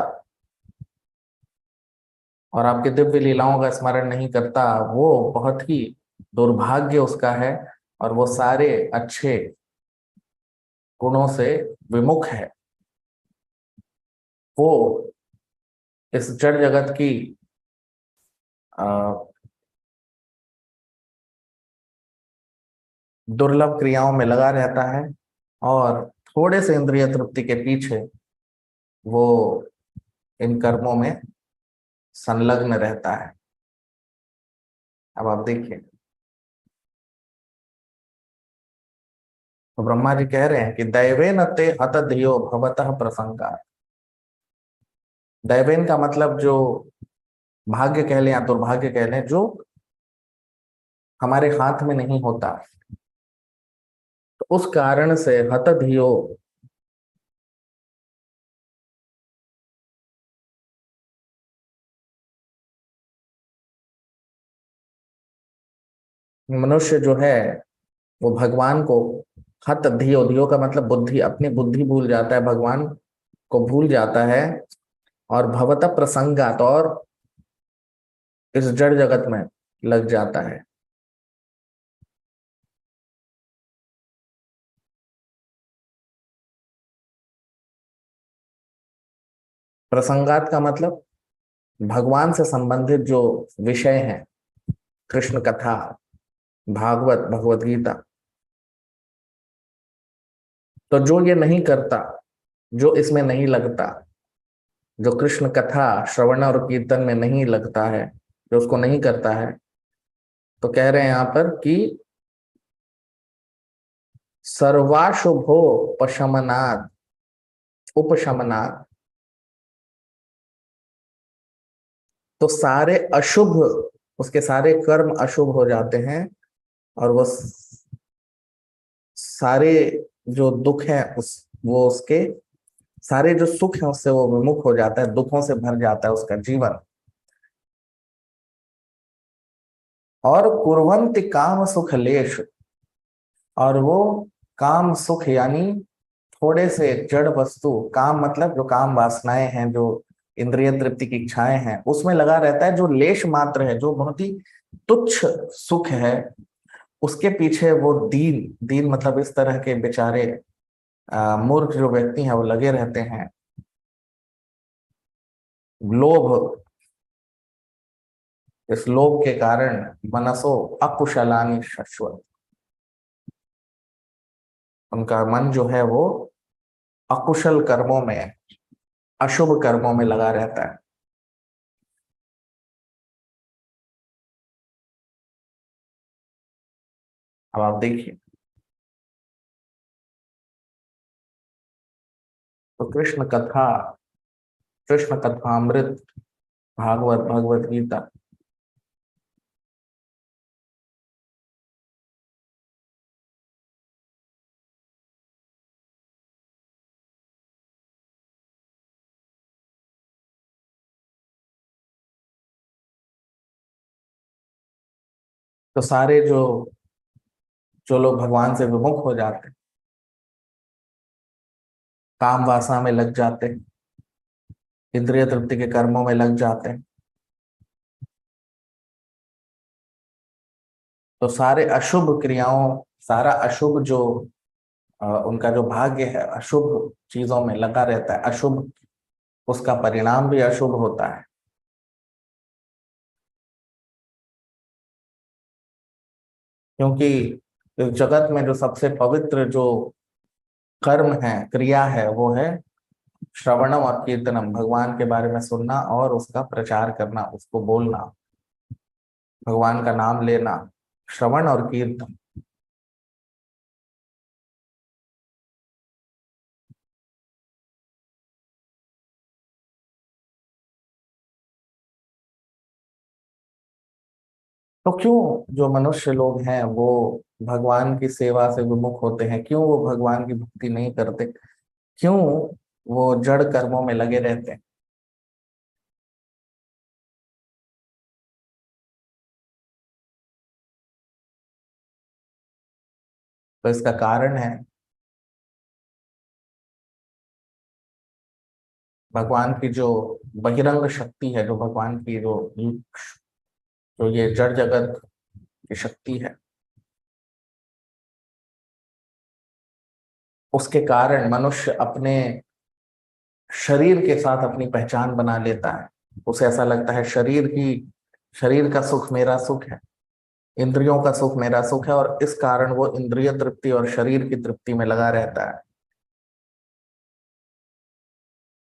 और आपके दिव्य लीलाओं का स्मरण नहीं करता, वो बहुत ही दुर्भाग्य उसका है और वो सारे अच्छे गुणों से विमुख है। वो इस जड़ जगत की दुर्लभ क्रियाओं में लगा रहता है और थोड़े से इंद्रिय तृप्ति के पीछे वो इन कर्मों में संलग्न रहता है। अब आप देखिए, तो ब्रह्मा जी कह रहे हैं कि दैवेन ते हत धियो भवतः प्रसंगात्। दैवेन का मतलब जो भाग्य कह लें या दुर्भाग्य कह लें, जो हमारे हाथ में नहीं होता। तो उस कारण से हतधियो, मनुष्य जो है वो भगवान को, हत धियो, धियो का मतलब बुद्धि, अपनी बुद्धि भूल जाता है, भगवान को भूल जाता है, और भवत प्रसंगात, और इस जड़ जगत में लग जाता है। प्रसंगात का मतलब भगवान से संबंधित जो विषय हैं, कृष्ण कथा, भागवत, भगवत गीता, तो जो ये नहीं करता, जो इसमें नहीं लगता, जो कृष्ण कथा श्रवण और कीर्तन में नहीं लगता है, जो उसको नहीं करता है, तो कह रहे हैं यहां पर कि सर्वाशुभो पशमनात्, उपशमनात्, तो सारे अशुभ, उसके सारे कर्म अशुभ हो जाते हैं, और वो सारे जो दुख है वो उसके सारे जो सुख है उससे वो विमुख हो जाता है, दुखों से भर जाता है उसका जीवन। और कुर्वन्ति काम सुख लेश, और वो काम सुख यानी थोड़े से जड़ वस्तु, काम मतलब जो काम वासनाएं हैं, जो इंद्रिय तृप्ति की इच्छाएं हैं, उसमें लगा रहता है, जो लेश मात्र है, जो बहुत ही तुच्छ सुख है, उसके पीछे वो दीन, दीन मतलब इस तरह के बेचारे मूर्ख जो व्यक्ति हैं वो लगे रहते हैं। लोभ, इस लोभ के कारण मनसो अकुशलानि शश्वत, उनका मन जो है वो अकुशल कर्मों में, अशुभ कर्मों में लगा रहता है। अब आप देखिए, तो कृष्ण कथा, कृष्ण कथामृत, भागवत, भगवत गीता, तो सारे जो जो लोग भगवान से विमुख हो जाते हैं, काम वासना में लग जाते हैं, इंद्रिय तृप्ति के कर्मों में लग जाते हैं, तो सारे अशुभ क्रियाओं, सारा अशुभ जो उनका जो भाग्य है अशुभ चीजों में लगा रहता है, अशुभ, उसका परिणाम भी अशुभ होता है। क्योंकि इस जगत में जो सबसे पवित्र जो कर्म है, क्रिया है, वो है श्रवणम और कीर्तनम, भगवान के बारे में सुनना और उसका प्रचार करना, उसको बोलना, भगवान का नाम लेना, श्रवण और कीर्तन। तो क्यों जो मनुष्य लोग हैं वो भगवान की सेवा से विमुख होते हैं, क्यों वो भगवान की भक्ति नहीं करते, क्यों वो जड़ कर्मों में लगे रहते हैं? तो इसका कारण है भगवान की जो बहिरंग शक्ति है, जो भगवान की जो ये जड़ जगत की शक्ति है, उसके कारण मनुष्य अपने शरीर के साथ अपनी पहचान बना लेता है। उसे ऐसा लगता है शरीर का सुख मेरा सुख है, इंद्रियों का सुख मेरा सुख है, और इस कारण वो इंद्रिय तृप्ति और शरीर की तृप्ति में लगा रहता है।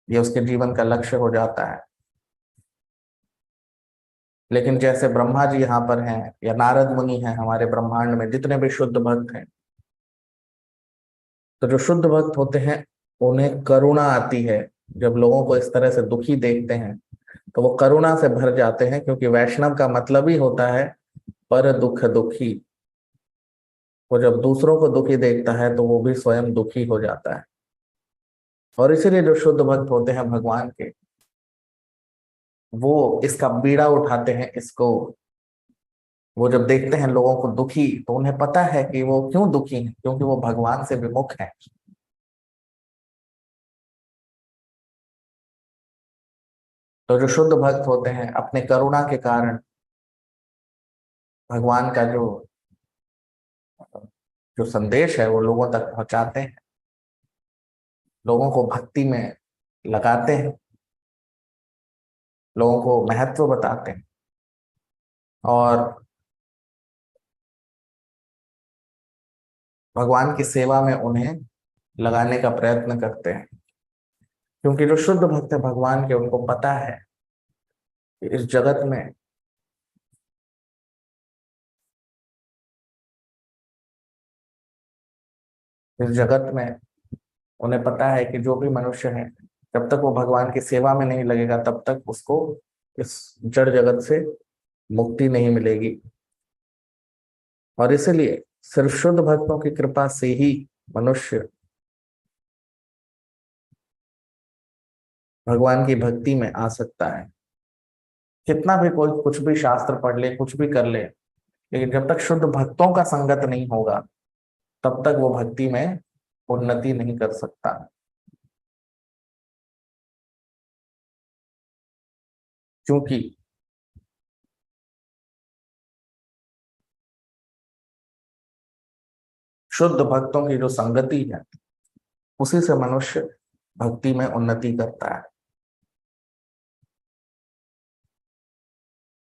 ये उसके जीवन का लक्ष्य हो जाता है। लेकिन जैसे ब्रह्मा जी यहाँ पर हैं, या नारद मुनि हैं, हमारे ब्रह्मांड में जितने भी शुद्ध भक्त हैं, तो जो शुद्ध भक्त होते हैं उन्हें करुणा आती है। जब लोगों को इस तरह से दुखी देखते हैं तो वो करुणा से भर जाते हैं, क्योंकि वैष्णव का मतलब ही होता है पर दुख दुखी। वो जब दूसरों को दुखी देखता है तो वो भी स्वयं दुखी हो जाता है। और इसीलिए जो शुद्ध भक्त होते हैं भगवान के, वो इसका बीड़ा उठाते हैं इसको। वो जब देखते हैं लोगों को दुखी तो उन्हें पता है कि वो क्यों दुखी हैं, क्योंकि वो भगवान से विमुख हैं। तो जो शुद्ध भक्त होते हैं अपने करुणा के कारण भगवान का जो जो संदेश है वो लोगों तक पहुंचाते हैं, लोगों को भक्ति में लगाते हैं, लोगों को महत्व बताते हैं और भगवान की सेवा में उन्हें लगाने का प्रयत्न करते हैं। क्योंकि जो शुद्ध भक्त है भगवान के, उनको पता है कि इस जगत में उन्हें पता है कि जो भी मनुष्य है, जब तक वो भगवान की सेवा में नहीं लगेगा तब तक उसको इस जड़ जगत से मुक्ति नहीं मिलेगी। और इसलिए सिर्फ शुद्ध भक्तों की कृपा से ही मनुष्य भगवान की भक्ति में आ सकता है। कितना भी कोई कुछ भी शास्त्र पढ़ ले, कुछ भी कर ले, लेकिन जब तक शुद्ध भक्तों का संगत नहीं होगा तब तक वो भक्ति में उन्नति नहीं कर सकता। क्योंकि शुद्ध भक्तों की जो संगति है उसी से मनुष्य भक्ति में उन्नति करता है।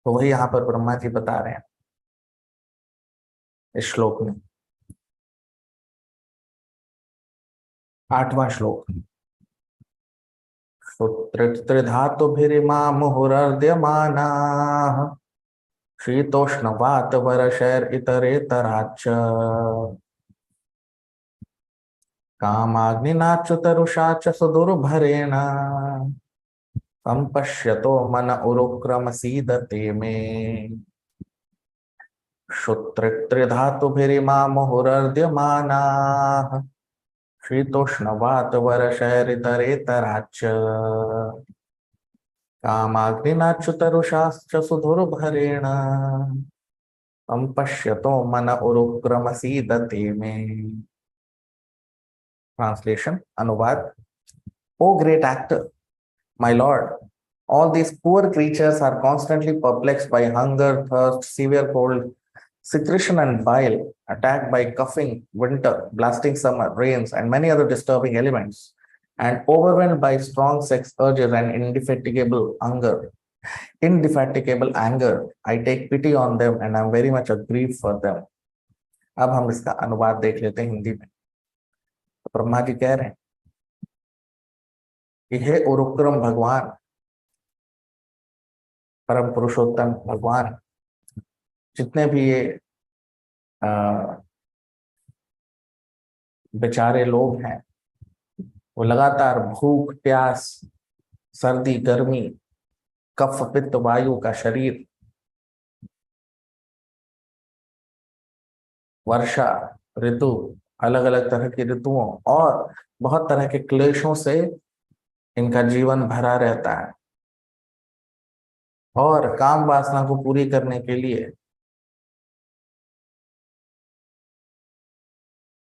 तो वही यहाँ पर ब्रह्मा जी बता रहे हैं इस श्लोक में, 8वां श्लोक। त्रिधातुभिरिमा मुहुरर्द्यमानाः शीतोष्णवातवरशैरितरेतराच्च कामाग्निनाच्युतरुषा च सुदुर्भरेण संपश्यतो मन उरुक्रमसीदते मे। त्रिधातुभिरिमा मुहुरर्द्यमानाः शीतोष्णवातवरशैरितरेतराच्च कामाग्निनाच्युतरुषाश्च सुदुर्भरेण संपश्यतो मन उरुक्रमसीदते मे। ट्रांसलेशन, अनुवाद। O great actor, my lord, all these poor creatures are constantly perplexed by hunger, thirst, severe cold, secretion and bile, attacked by coughing, winter, blasting summer, rains, and many other disturbing elements, and overwhelmed by strong sex urges and indefatigable anger. I take pity on them and I am very much aggrieved for them. अब हम इसका अनुवाद देख लेते हैं हिंदी में। तो ब्रह्मा जी कह रहे हैं कि हे उरुक्रम भगवान, परम पुरुषोत्तम भगवान, जितने भी ये बेचारे लोग हैं वो लगातार भूख, प्यास, सर्दी, गर्मी, कफ, पित्त, वायु का शरीर, वर्षा ऋतु, अलग अलग तरह की ऋतुओं और बहुत तरह के क्लेशों से इनका जीवन भरा रहता है। और काम वासना को पूरी करने के लिए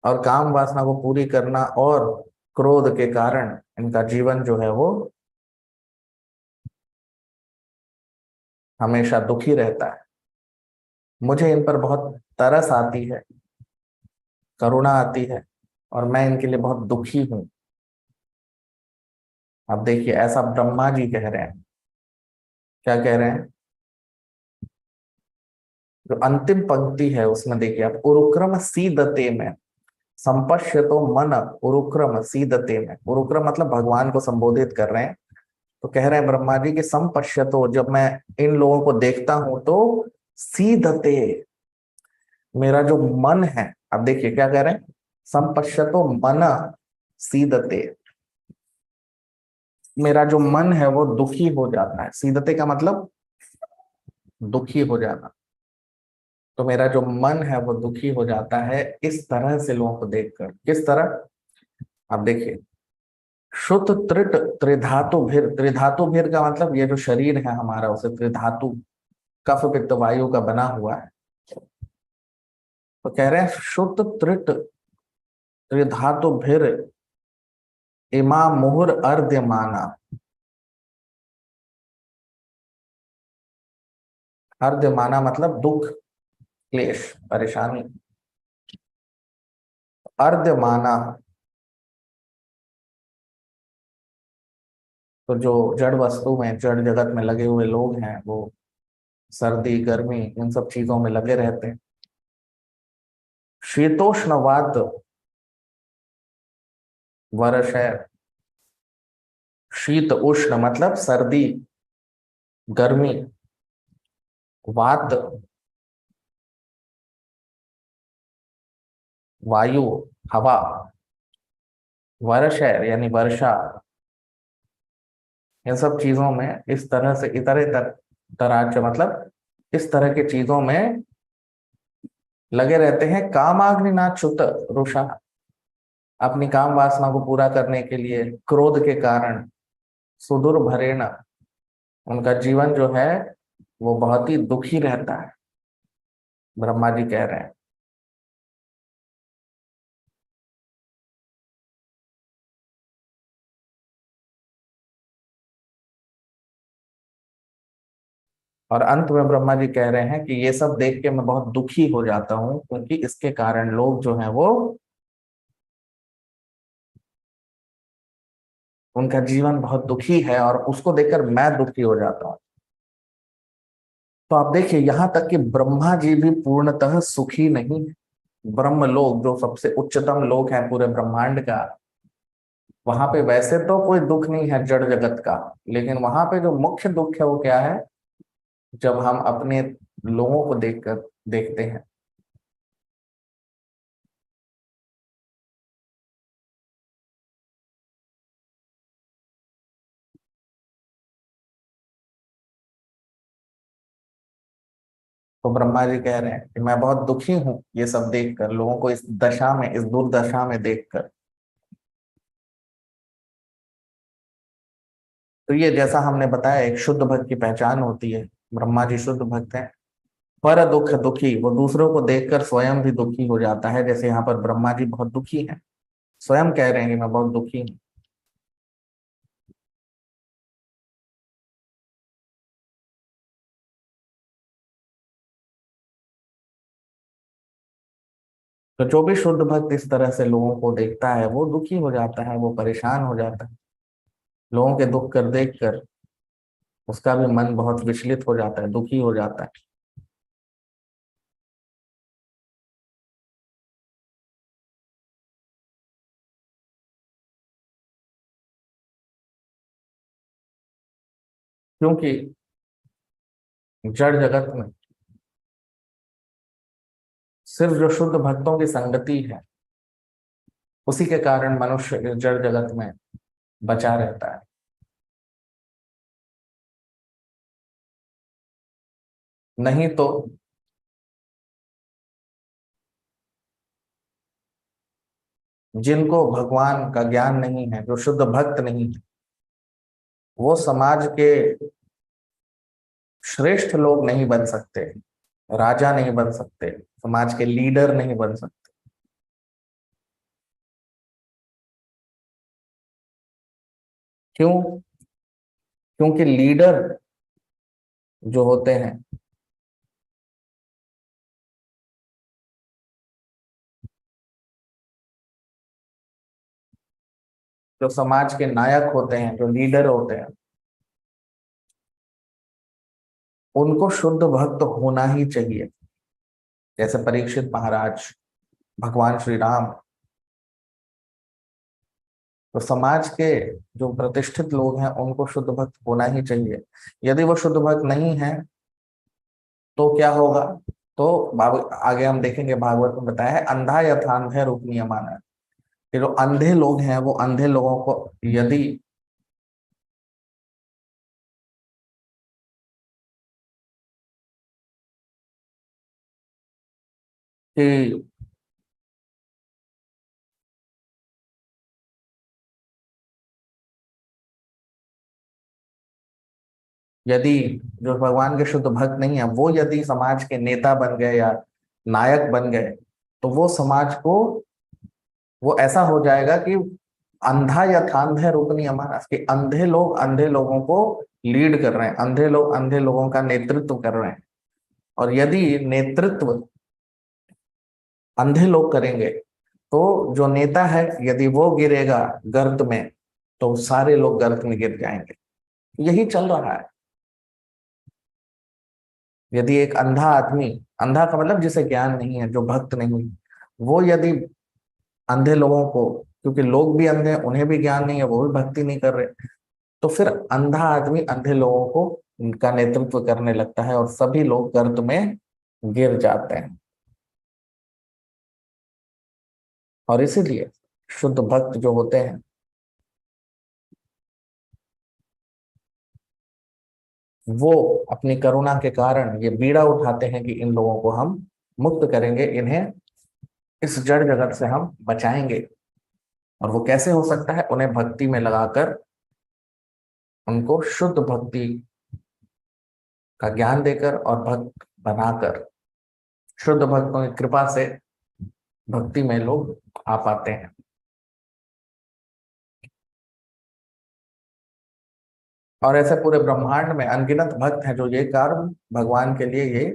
और क्रोध के कारण इनका जीवन जो है वो हमेशा दुखी रहता है। मुझे इन पर बहुत तरस आती है, करुणा आती है और मैं इनके लिए बहुत दुखी हूं। अब देखिए, ऐसा ब्रह्मा जी कह रहे हैं। क्या कह रहे हैं? जो अंतिम पंक्ति है उसमें देखिए आप, उरुक्रम सीदते में संपश्यतो मन उरुक्रम सीदते में। उरुक्रम मतलब भगवान को संबोधित कर रहे हैं। तो कह रहे हैं ब्रह्मा जी कि संपश्यतो, जब मैं इन लोगों को देखता हूं तो सीदते, मेरा जो मन है, अब देखिए क्या कह रहे हैं, संपश्यतो मन सीदते, मेरा जो मन है वो दुखी हो जाता है। सीदते का मतलब दुखी हो जाना। तो मेरा जो मन है वो दुखी हो जाता है इस तरह से लोगों को देखकर। किस तरह? आप देखिए, शुद्ध त्रिट त्रिधातु भीर का मतलब ये जो शरीर है हमारा, उसे त्रिधातु कफ पित्त वायु का बना हुआ है। तो कह रहे हैं शुद्ध त्रिट त्रिधातु भीर इमा मुहुर अर्ध्यमाना। अर्ध्यमाना मतलब दुख, क्लेश, परेशानी। अर्ध्यमाना तो जो जड़ वस्तु में, जड़ जगत में लगे हुए लोग हैं, वो सर्दी गर्मी इन सब चीजों में लगे रहते हैं। शीतोष्णवात वर्ष है। शीत उष्ण मतलब सर्दी गर्मी, वात वायु हवा, वर्ष है यानी वर्षा। इन सब चीजों में इस तरह से इतरे तराज मतलब इस तरह की चीजों में लगे रहते हैं। कामाग्निनाथ च्युत रुषा, अपनी काम वासना को पूरा करने के लिए क्रोध के कारण सुदूर भरेण, उनका जीवन जो है वो बहुत ही दुखी रहता है। ब्रह्मा जी कह रहे हैं। और अंत में ब्रह्मा जी कह रहे हैं कि ये सब देख के मैं बहुत दुखी हो जाता हूं, क्योंकि इसके कारण लोग जो हैं वो, उनका जीवन बहुत दुखी है और उसको देखकर मैं दुखी हो जाता हूं। तो आप देखिए, यहां तक कि ब्रह्मा जी भी पूर्णतः सुखी नहीं है। ब्रह्म लोग जो सबसे उच्चतम लोग हैं पूरे ब्रह्मांड का, वहां पे वैसे तो कोई दुख नहीं है जड़ जगत का, लेकिन वहां पे जो मुख्य दुख है वो क्या है? जब हम अपने लोगों को देखते हैं। तो ब्रह्मा जी कह रहे हैं कि मैं बहुत दुखी हूं ये सब देखकर, लोगों को इस दशा में, इस दुर्दशा में देखकर। तो ये जैसा हमने बताया, एक शुद्ध भक्त की पहचान होती है। ब्रह्मा जी शुद्ध भक्त हैं। पर दुख दुखी, वो दूसरों को देखकर स्वयं भी दुखी हो जाता है। जैसे यहाँ पर ब्रह्मा जी बहुत दुखी हैं, स्वयं कह रहे हैं कि मैं बहुत दुखी हूँ। तो जो भी शुद्ध भक्त इस तरह से लोगों को देखता है वो दुखी हो जाता है, वो परेशान हो जाता है। लोगों के दुख कर देख कर उसका भी मन बहुत विचलित हो जाता है, दुखी हो जाता है। क्योंकि जड़ जगत में सिर्फ जो शुद्ध भक्तों की संगति है, उसी के कारण मनुष्य इस जड़ जगत में बचा रहता है। नहीं तो जिनको भगवान का ज्ञान नहीं है, जो शुद्ध भक्त नहीं है, वो समाज के श्रेष्ठ लोग नहीं बन सकते, राजा नहीं बन सकते, समाज के लीडर नहीं बन सकते। क्यों? क्योंकि लीडर जो होते हैं, जो समाज के नायक होते हैं, जो लीडर होते हैं, उनको शुद्ध भक्त होना ही चाहिए। जैसे परीक्षित महाराज, भगवान श्री राम। तो समाज के जो प्रतिष्ठित लोग हैं उनको शुद्ध भक्त होना ही चाहिए। यदि वो शुद्ध भक्त नहीं है तो क्या होगा? तो आगे हम देखेंगे, भागवत में बताया है, अंधा यथांधे रूप नियमाना। कि जो अंधे लोग हैं वो अंधे लोगों को यदि कि यदि जो भगवान के शुद्ध भक्त नहीं है वो यदि समाज के नेता बन गए या नायक बन गए, तो वो समाज को, वो ऐसा हो जाएगा कि अंधा यथांधे रूपनी अमानस, कि अंधे लोग अंधे लोगों को लीड कर रहे हैं, अंधे लोग अंधे लोगों का नेतृत्व कर रहे हैं। और यदि नेतृत्व अंधे लोग करेंगे तो जो नेता है यदि वो गिरेगा गर्त में, तो सारे लोग गर्त में गिर जाएंगे। यही चल रहा है। यदि एक अंधा आदमी, अंधा का मतलब जिसे ज्ञान नहीं है, जो भक्त नहीं, वो यदि अंधे लोगों को, क्योंकि लोग भी अंधे हैं, उन्हें भी ज्ञान नहीं है, वो भी भक्ति नहीं कर रहे, तो फिर अंधा आदमी अंधे लोगों को उनका नेतृत्व करने लगता है और सभी लोग गर्त में गिर जाते हैं। और इसीलिए शुद्ध भक्त जो होते हैं वो अपनी करुणा के कारण ये बीड़ा उठाते हैं कि इन लोगों को हम मुक्त करेंगे, इन्हें इस जड़ जगत से हम बचाएंगे। और वो कैसे हो सकता है? उन्हें भक्ति में लगाकर, उनको शुद्ध भक्ति का ज्ञान देकर और भक्त बनाकर, शुद्ध भक्तों की कृपा से भक्ति में लोग आ पाते हैं। और ऐसे पूरे ब्रह्मांड में अनगिनत भक्त हैं जो ये कर्म भगवान के लिए ये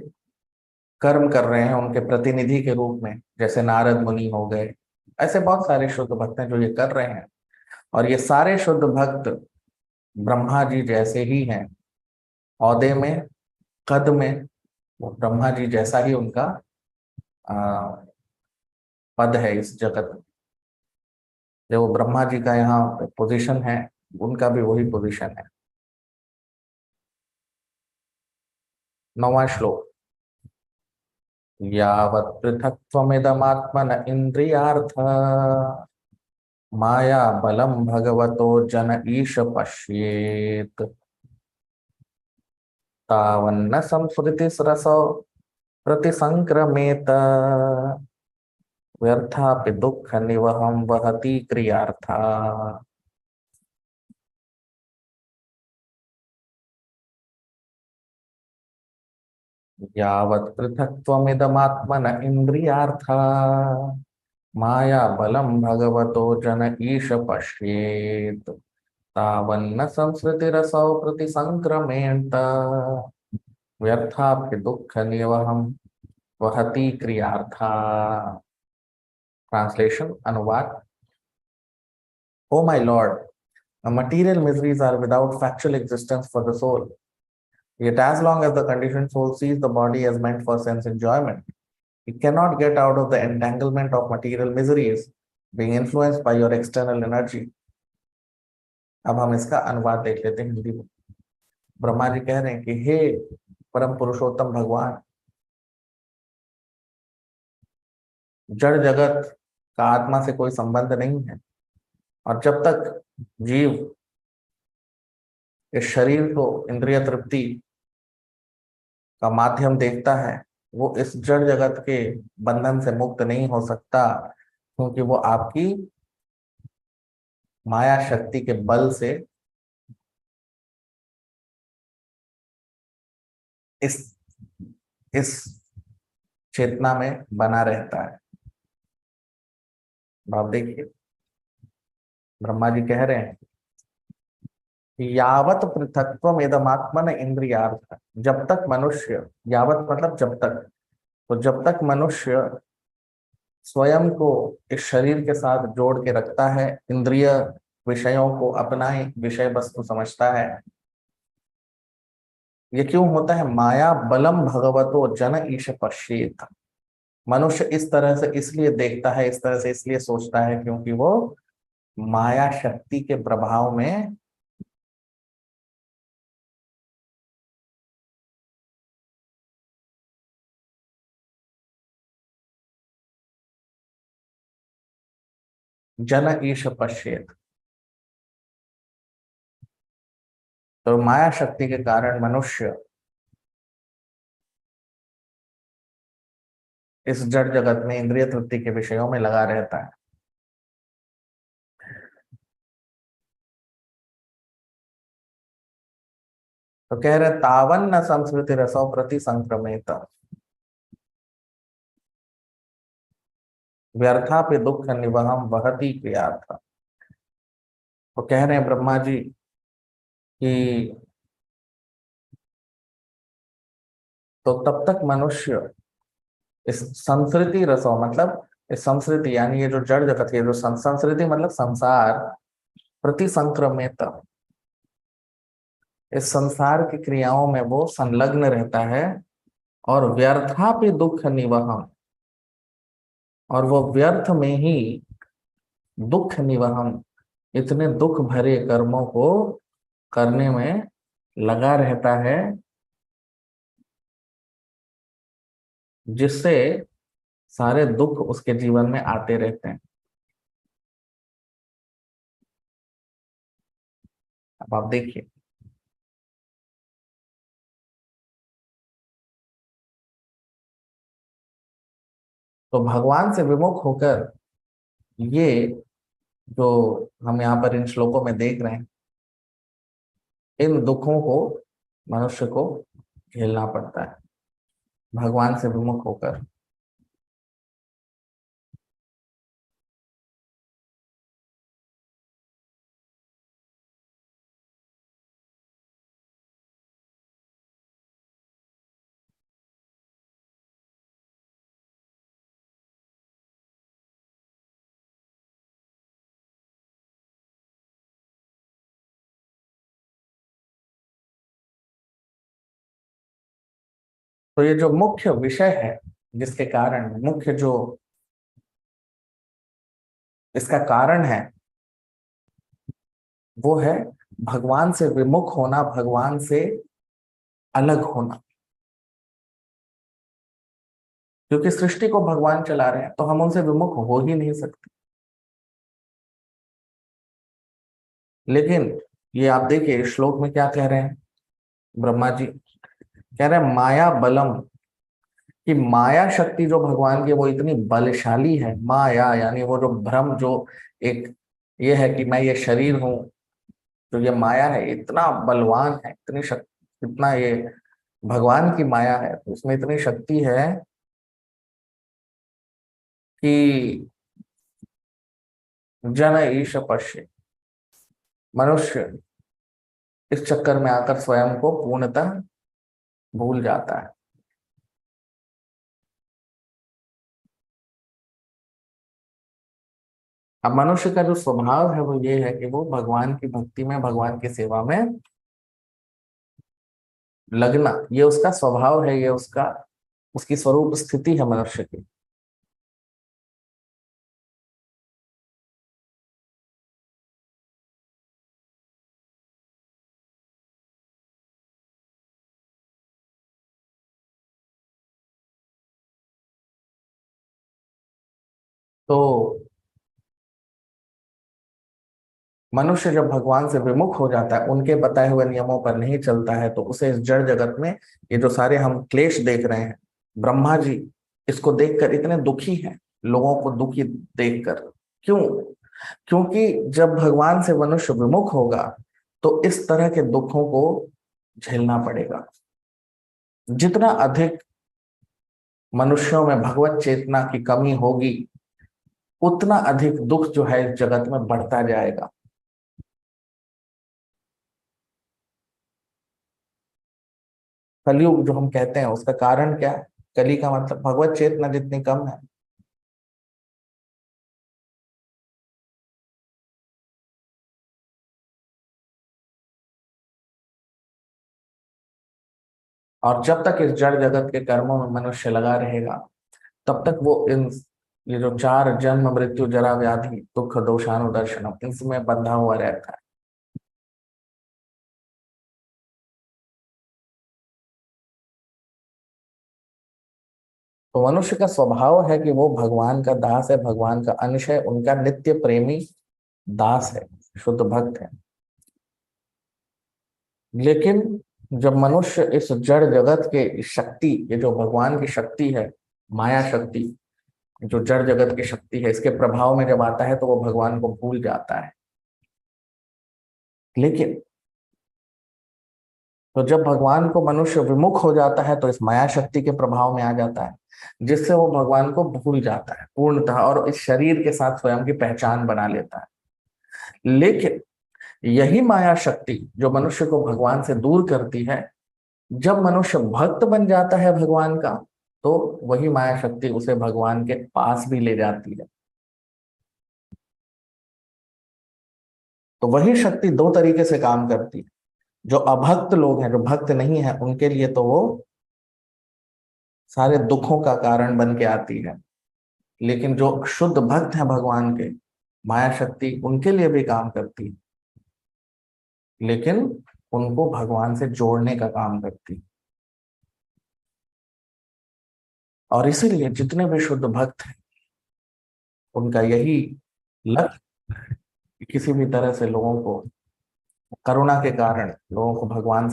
कर्म कर रहे हैं, उनके प्रतिनिधि के रूप में, जैसे नारद मुनि हो गए। ऐसे बहुत सारे शुद्ध भक्त हैं जो ये कर रहे हैं। और ये सारे शुद्ध भक्त ब्रह्मा जी जैसे ही हैं, औहदे में, कद में, वो ब्रह्मा जी जैसा ही उनका आ, पद है इस जगत में। जो ब्रह्मा जी का यहाँ पोजीशन है, उनका भी वही पोजीशन है। 9वां श्लोक। यावत् पृथक्त्वमिदमात्मन इन्द्रियार्थ माया बलम भगवतो जन ईश पश्येत तावन्न संस्मृतिरसौ प्रतिसंक्रमेत व्यर्थापि दुःख निवहं वहति क्रियार्था। यावत् पृथक्त्वमिदमात्मन इन्द्रियार्था माया बलम भगवतो जन ईश पश्येत तावन्न संस्कृतिरसौ प्रतिसंक्रमेत व्यर्थाप्य दुःख निवहम वहति क्रियार्था। ट्रांसलेशन, अनुवाद। O my Lord, the material miseries are without factual existence for the soul. Yet as long as the conditioned soul sees the body as meant for sense enjoyment, it cannot get out of the entanglement of material miseries, being influenced by your external energy. अब हम इसका अनुवाद देख लेते हैं हिंदी में। ब्रह्मा जी कह रहे हैं कि हे परम पुरुषोत्तम भगवान, जड़ जगत का आत्मा से कोई संबंध नहीं है, और जब तक जीव इस शरीर को इंद्रिय तृप्ति का माध्यम देखता है, वो इस जड़ जगत के बंधन से मुक्त नहीं हो सकता, क्योंकि वो आपकी माया शक्ति के बल से इस इस चेतना में बना रहता है। आप देखिए, ब्रह्मा जी कह रहे हैं कि यावत पृथक्त्वम इदमात्मन इंद्रियार्थ, जब तक मनुष्य, यावत मतलब जब तक, तो जब तक मनुष्य स्वयं को इस शरीर के साथ जोड़ के रखता है, इंद्रिय विषयों को अपना ही विषय वस्तु समझता है, ये क्यों होता है? माया बलम भगवतो जन ईश पश्येत। मनुष्य इस तरह से इसलिए देखता है, इस तरह से इसलिए सोचता है, क्योंकि वो माया शक्ति के प्रभाव में जन ईश पश्येत। तो माया शक्ति के कारण मनुष्य इस जड़ जगत में इंद्रिय तृप्ति के विषयों में लगा रहता है। तो कह रहे तावन न संस्कृति रसों प्रति संक्रमित व्यर्था पे दुख निवहम वहती क्रिया था। तो कह रहे हैं ब्रह्मा जी कि तो तब तक मनुष्य इस संस्कृति रसों मतलब इस संस्कृति यानी ये जो जड़ जगत है, जो संस्कृति मतलब संसार, प्रति संक्रमित इस संसार की क्रियाओं में वो संलग्न रहता है और व्यर्था पे दुख निवहम, और वो व्यर्थ में ही दुख निवहम इतने दुख भरे कर्मों को करने में लगा रहता है, जिससे सारे दुख उसके जीवन में आते रहते हैं। अब आप देखिए, तो भगवान से विमुख होकर ये जो हम यहाँ पर इन श्लोकों में देख रहे हैं, इन दुखों को मनुष्य को झेलना पड़ता है भगवान से विमुख होकर। तो ये जो मुख्य विषय है, जिसके कारण मुख्य जो इसका कारण है, वो है भगवान से विमुख होना, भगवान से अलग होना। क्योंकि सृष्टि को भगवान चला रहे हैं तो हम उनसे विमुख हो ही नहीं सकते। लेकिन ये आप देखिए श्लोक में क्या कह रहे हैं ब्रह्मा जी, कह रहे हैं माया बलम, कि माया शक्ति जो भगवान की वो इतनी बलशाली है। माया यानी वो जो भ्रम, जो एक ये है कि मैं ये शरीर हूं, जो ये माया है इतना बलवान है, इतनी शक्ति, इतना ये भगवान की माया है, तो उसमें इतनी शक्ति है कि जन ईश पश्य, मनुष्य इस चक्कर में आकर स्वयं को पूर्णतः भूल जाता है। अब मनुष्य का जो स्वभाव है वो ये है कि वो भगवान की भक्ति में, भगवान की सेवा में लगना, ये उसका स्वभाव है, ये उसकी स्वरूप स्थिति है मनुष्य की। तो मनुष्य जब भगवान से विमुख हो जाता है, उनके बताए हुए नियमों पर नहीं चलता है, तो उसे इस जड़ जगत में ये जो सारे हम क्लेश देख रहे हैं, ब्रह्मा जी इसको देखकर इतने दुखी हैं, लोगों को दुखी देखकर। क्यों? क्योंकि जब भगवान से मनुष्य विमुख होगा तो इस तरह के दुखों को झेलना पड़ेगा। जितना अधिक मनुष्यों में भगवत चेतना की कमी होगी, उतना अधिक दुख जो है इस जगत में बढ़ता जाएगा। कलयुग जो हम कहते हैं उसका कारण क्या है? कली का मतलब भगवत चेतना जितनी कम है, और जब तक इस जड़ जगत के कर्मों में मनुष्य लगा रहेगा, तब तक वो इन ये जो चार जन्म मृत्यु जरा व्याधि दुख दोषानुदर्शनम, इनमें बंधा हुआ रहता है। तो मनुष्य का स्वभाव है कि वो भगवान का दास है, भगवान का अंश है, उनका नित्य प्रेमी दास है, शुद्ध भक्त है। लेकिन जब मनुष्य इस जड़ जगत के शक्ति, ये जो भगवान की शक्ति है, माया शक्ति, जो जड़ जगत की शक्ति है, इसके प्रभाव में जब आता है तो वो भगवान को भूल जाता है। लेकिन तो जब भगवान को मनुष्य विमुख हो जाता है तो इस माया शक्ति के प्रभाव में आ जाता है, जिससे वो भगवान को भूल जाता है पूर्णतः और इस शरीर के साथ स्वयं की पहचान बना लेता है। लेकिन यही माया शक्ति जो मनुष्य को भगवान से दूर करती है, जब मनुष्य भक्त बन जाता है भगवान का, तो वही माया शक्ति उसे भगवान के पास भी ले जाती है। तो वही शक्ति दो तरीके से काम करती है। जो अभक्त लोग हैं, जो भक्त नहीं है, उनके लिए तो वो सारे दुखों का कारण बन के आती है। लेकिन जो शुद्ध भक्त हैं भगवान के, माया शक्ति उनके लिए भी काम करती है, लेकिन उनको भगवान से जोड़ने का काम करती है। और इसीलिए जितने भी शुद्ध भक्त हैं, उनका यही लक्ष्य किसी भी तरह से लोगों को करुणा के कारण लोगों को भगवान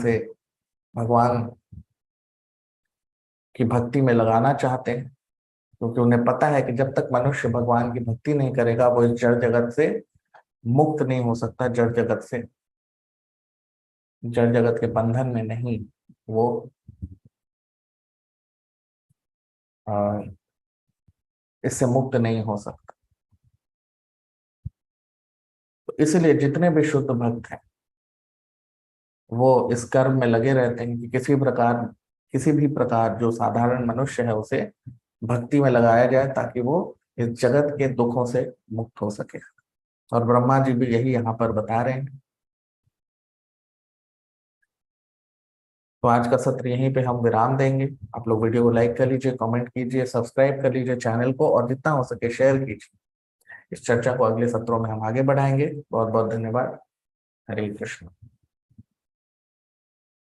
की भक्ति में लगाना चाहते हैं, क्योंकि उन्हें पता है कि जब तक मनुष्य भगवान की भक्ति नहीं करेगा वो इस जड़ जगत से मुक्त नहीं हो सकता, जड़ जगत के बंधन में नहीं वो इससे मुक्त नहीं हो सकता। तो इसलिए जितने भी शुद्ध भक्त हैं वो इस कर्म में लगे रहते हैं कि किसी भी प्रकार जो साधारण मनुष्य है उसे भक्ति में लगाया जाए, ताकि वो इस जगत के दुखों से मुक्त हो सके। और ब्रह्मा जी भी यही यहाँ पर बता रहे हैं। तो आज का सत्र यहीं पे हम विराम देंगे। आप लोग वीडियो को लाइक कर लीजिए, कमेंट कीजिए, सब्सक्राइब कर लीजिए चैनल को, और जितना हो सके शेयर कीजिए। इस चर्चा को अगले सत्रों में हम आगे बढ़ाएंगे। बहुत बहुत धन्यवाद। हरे कृष्ण।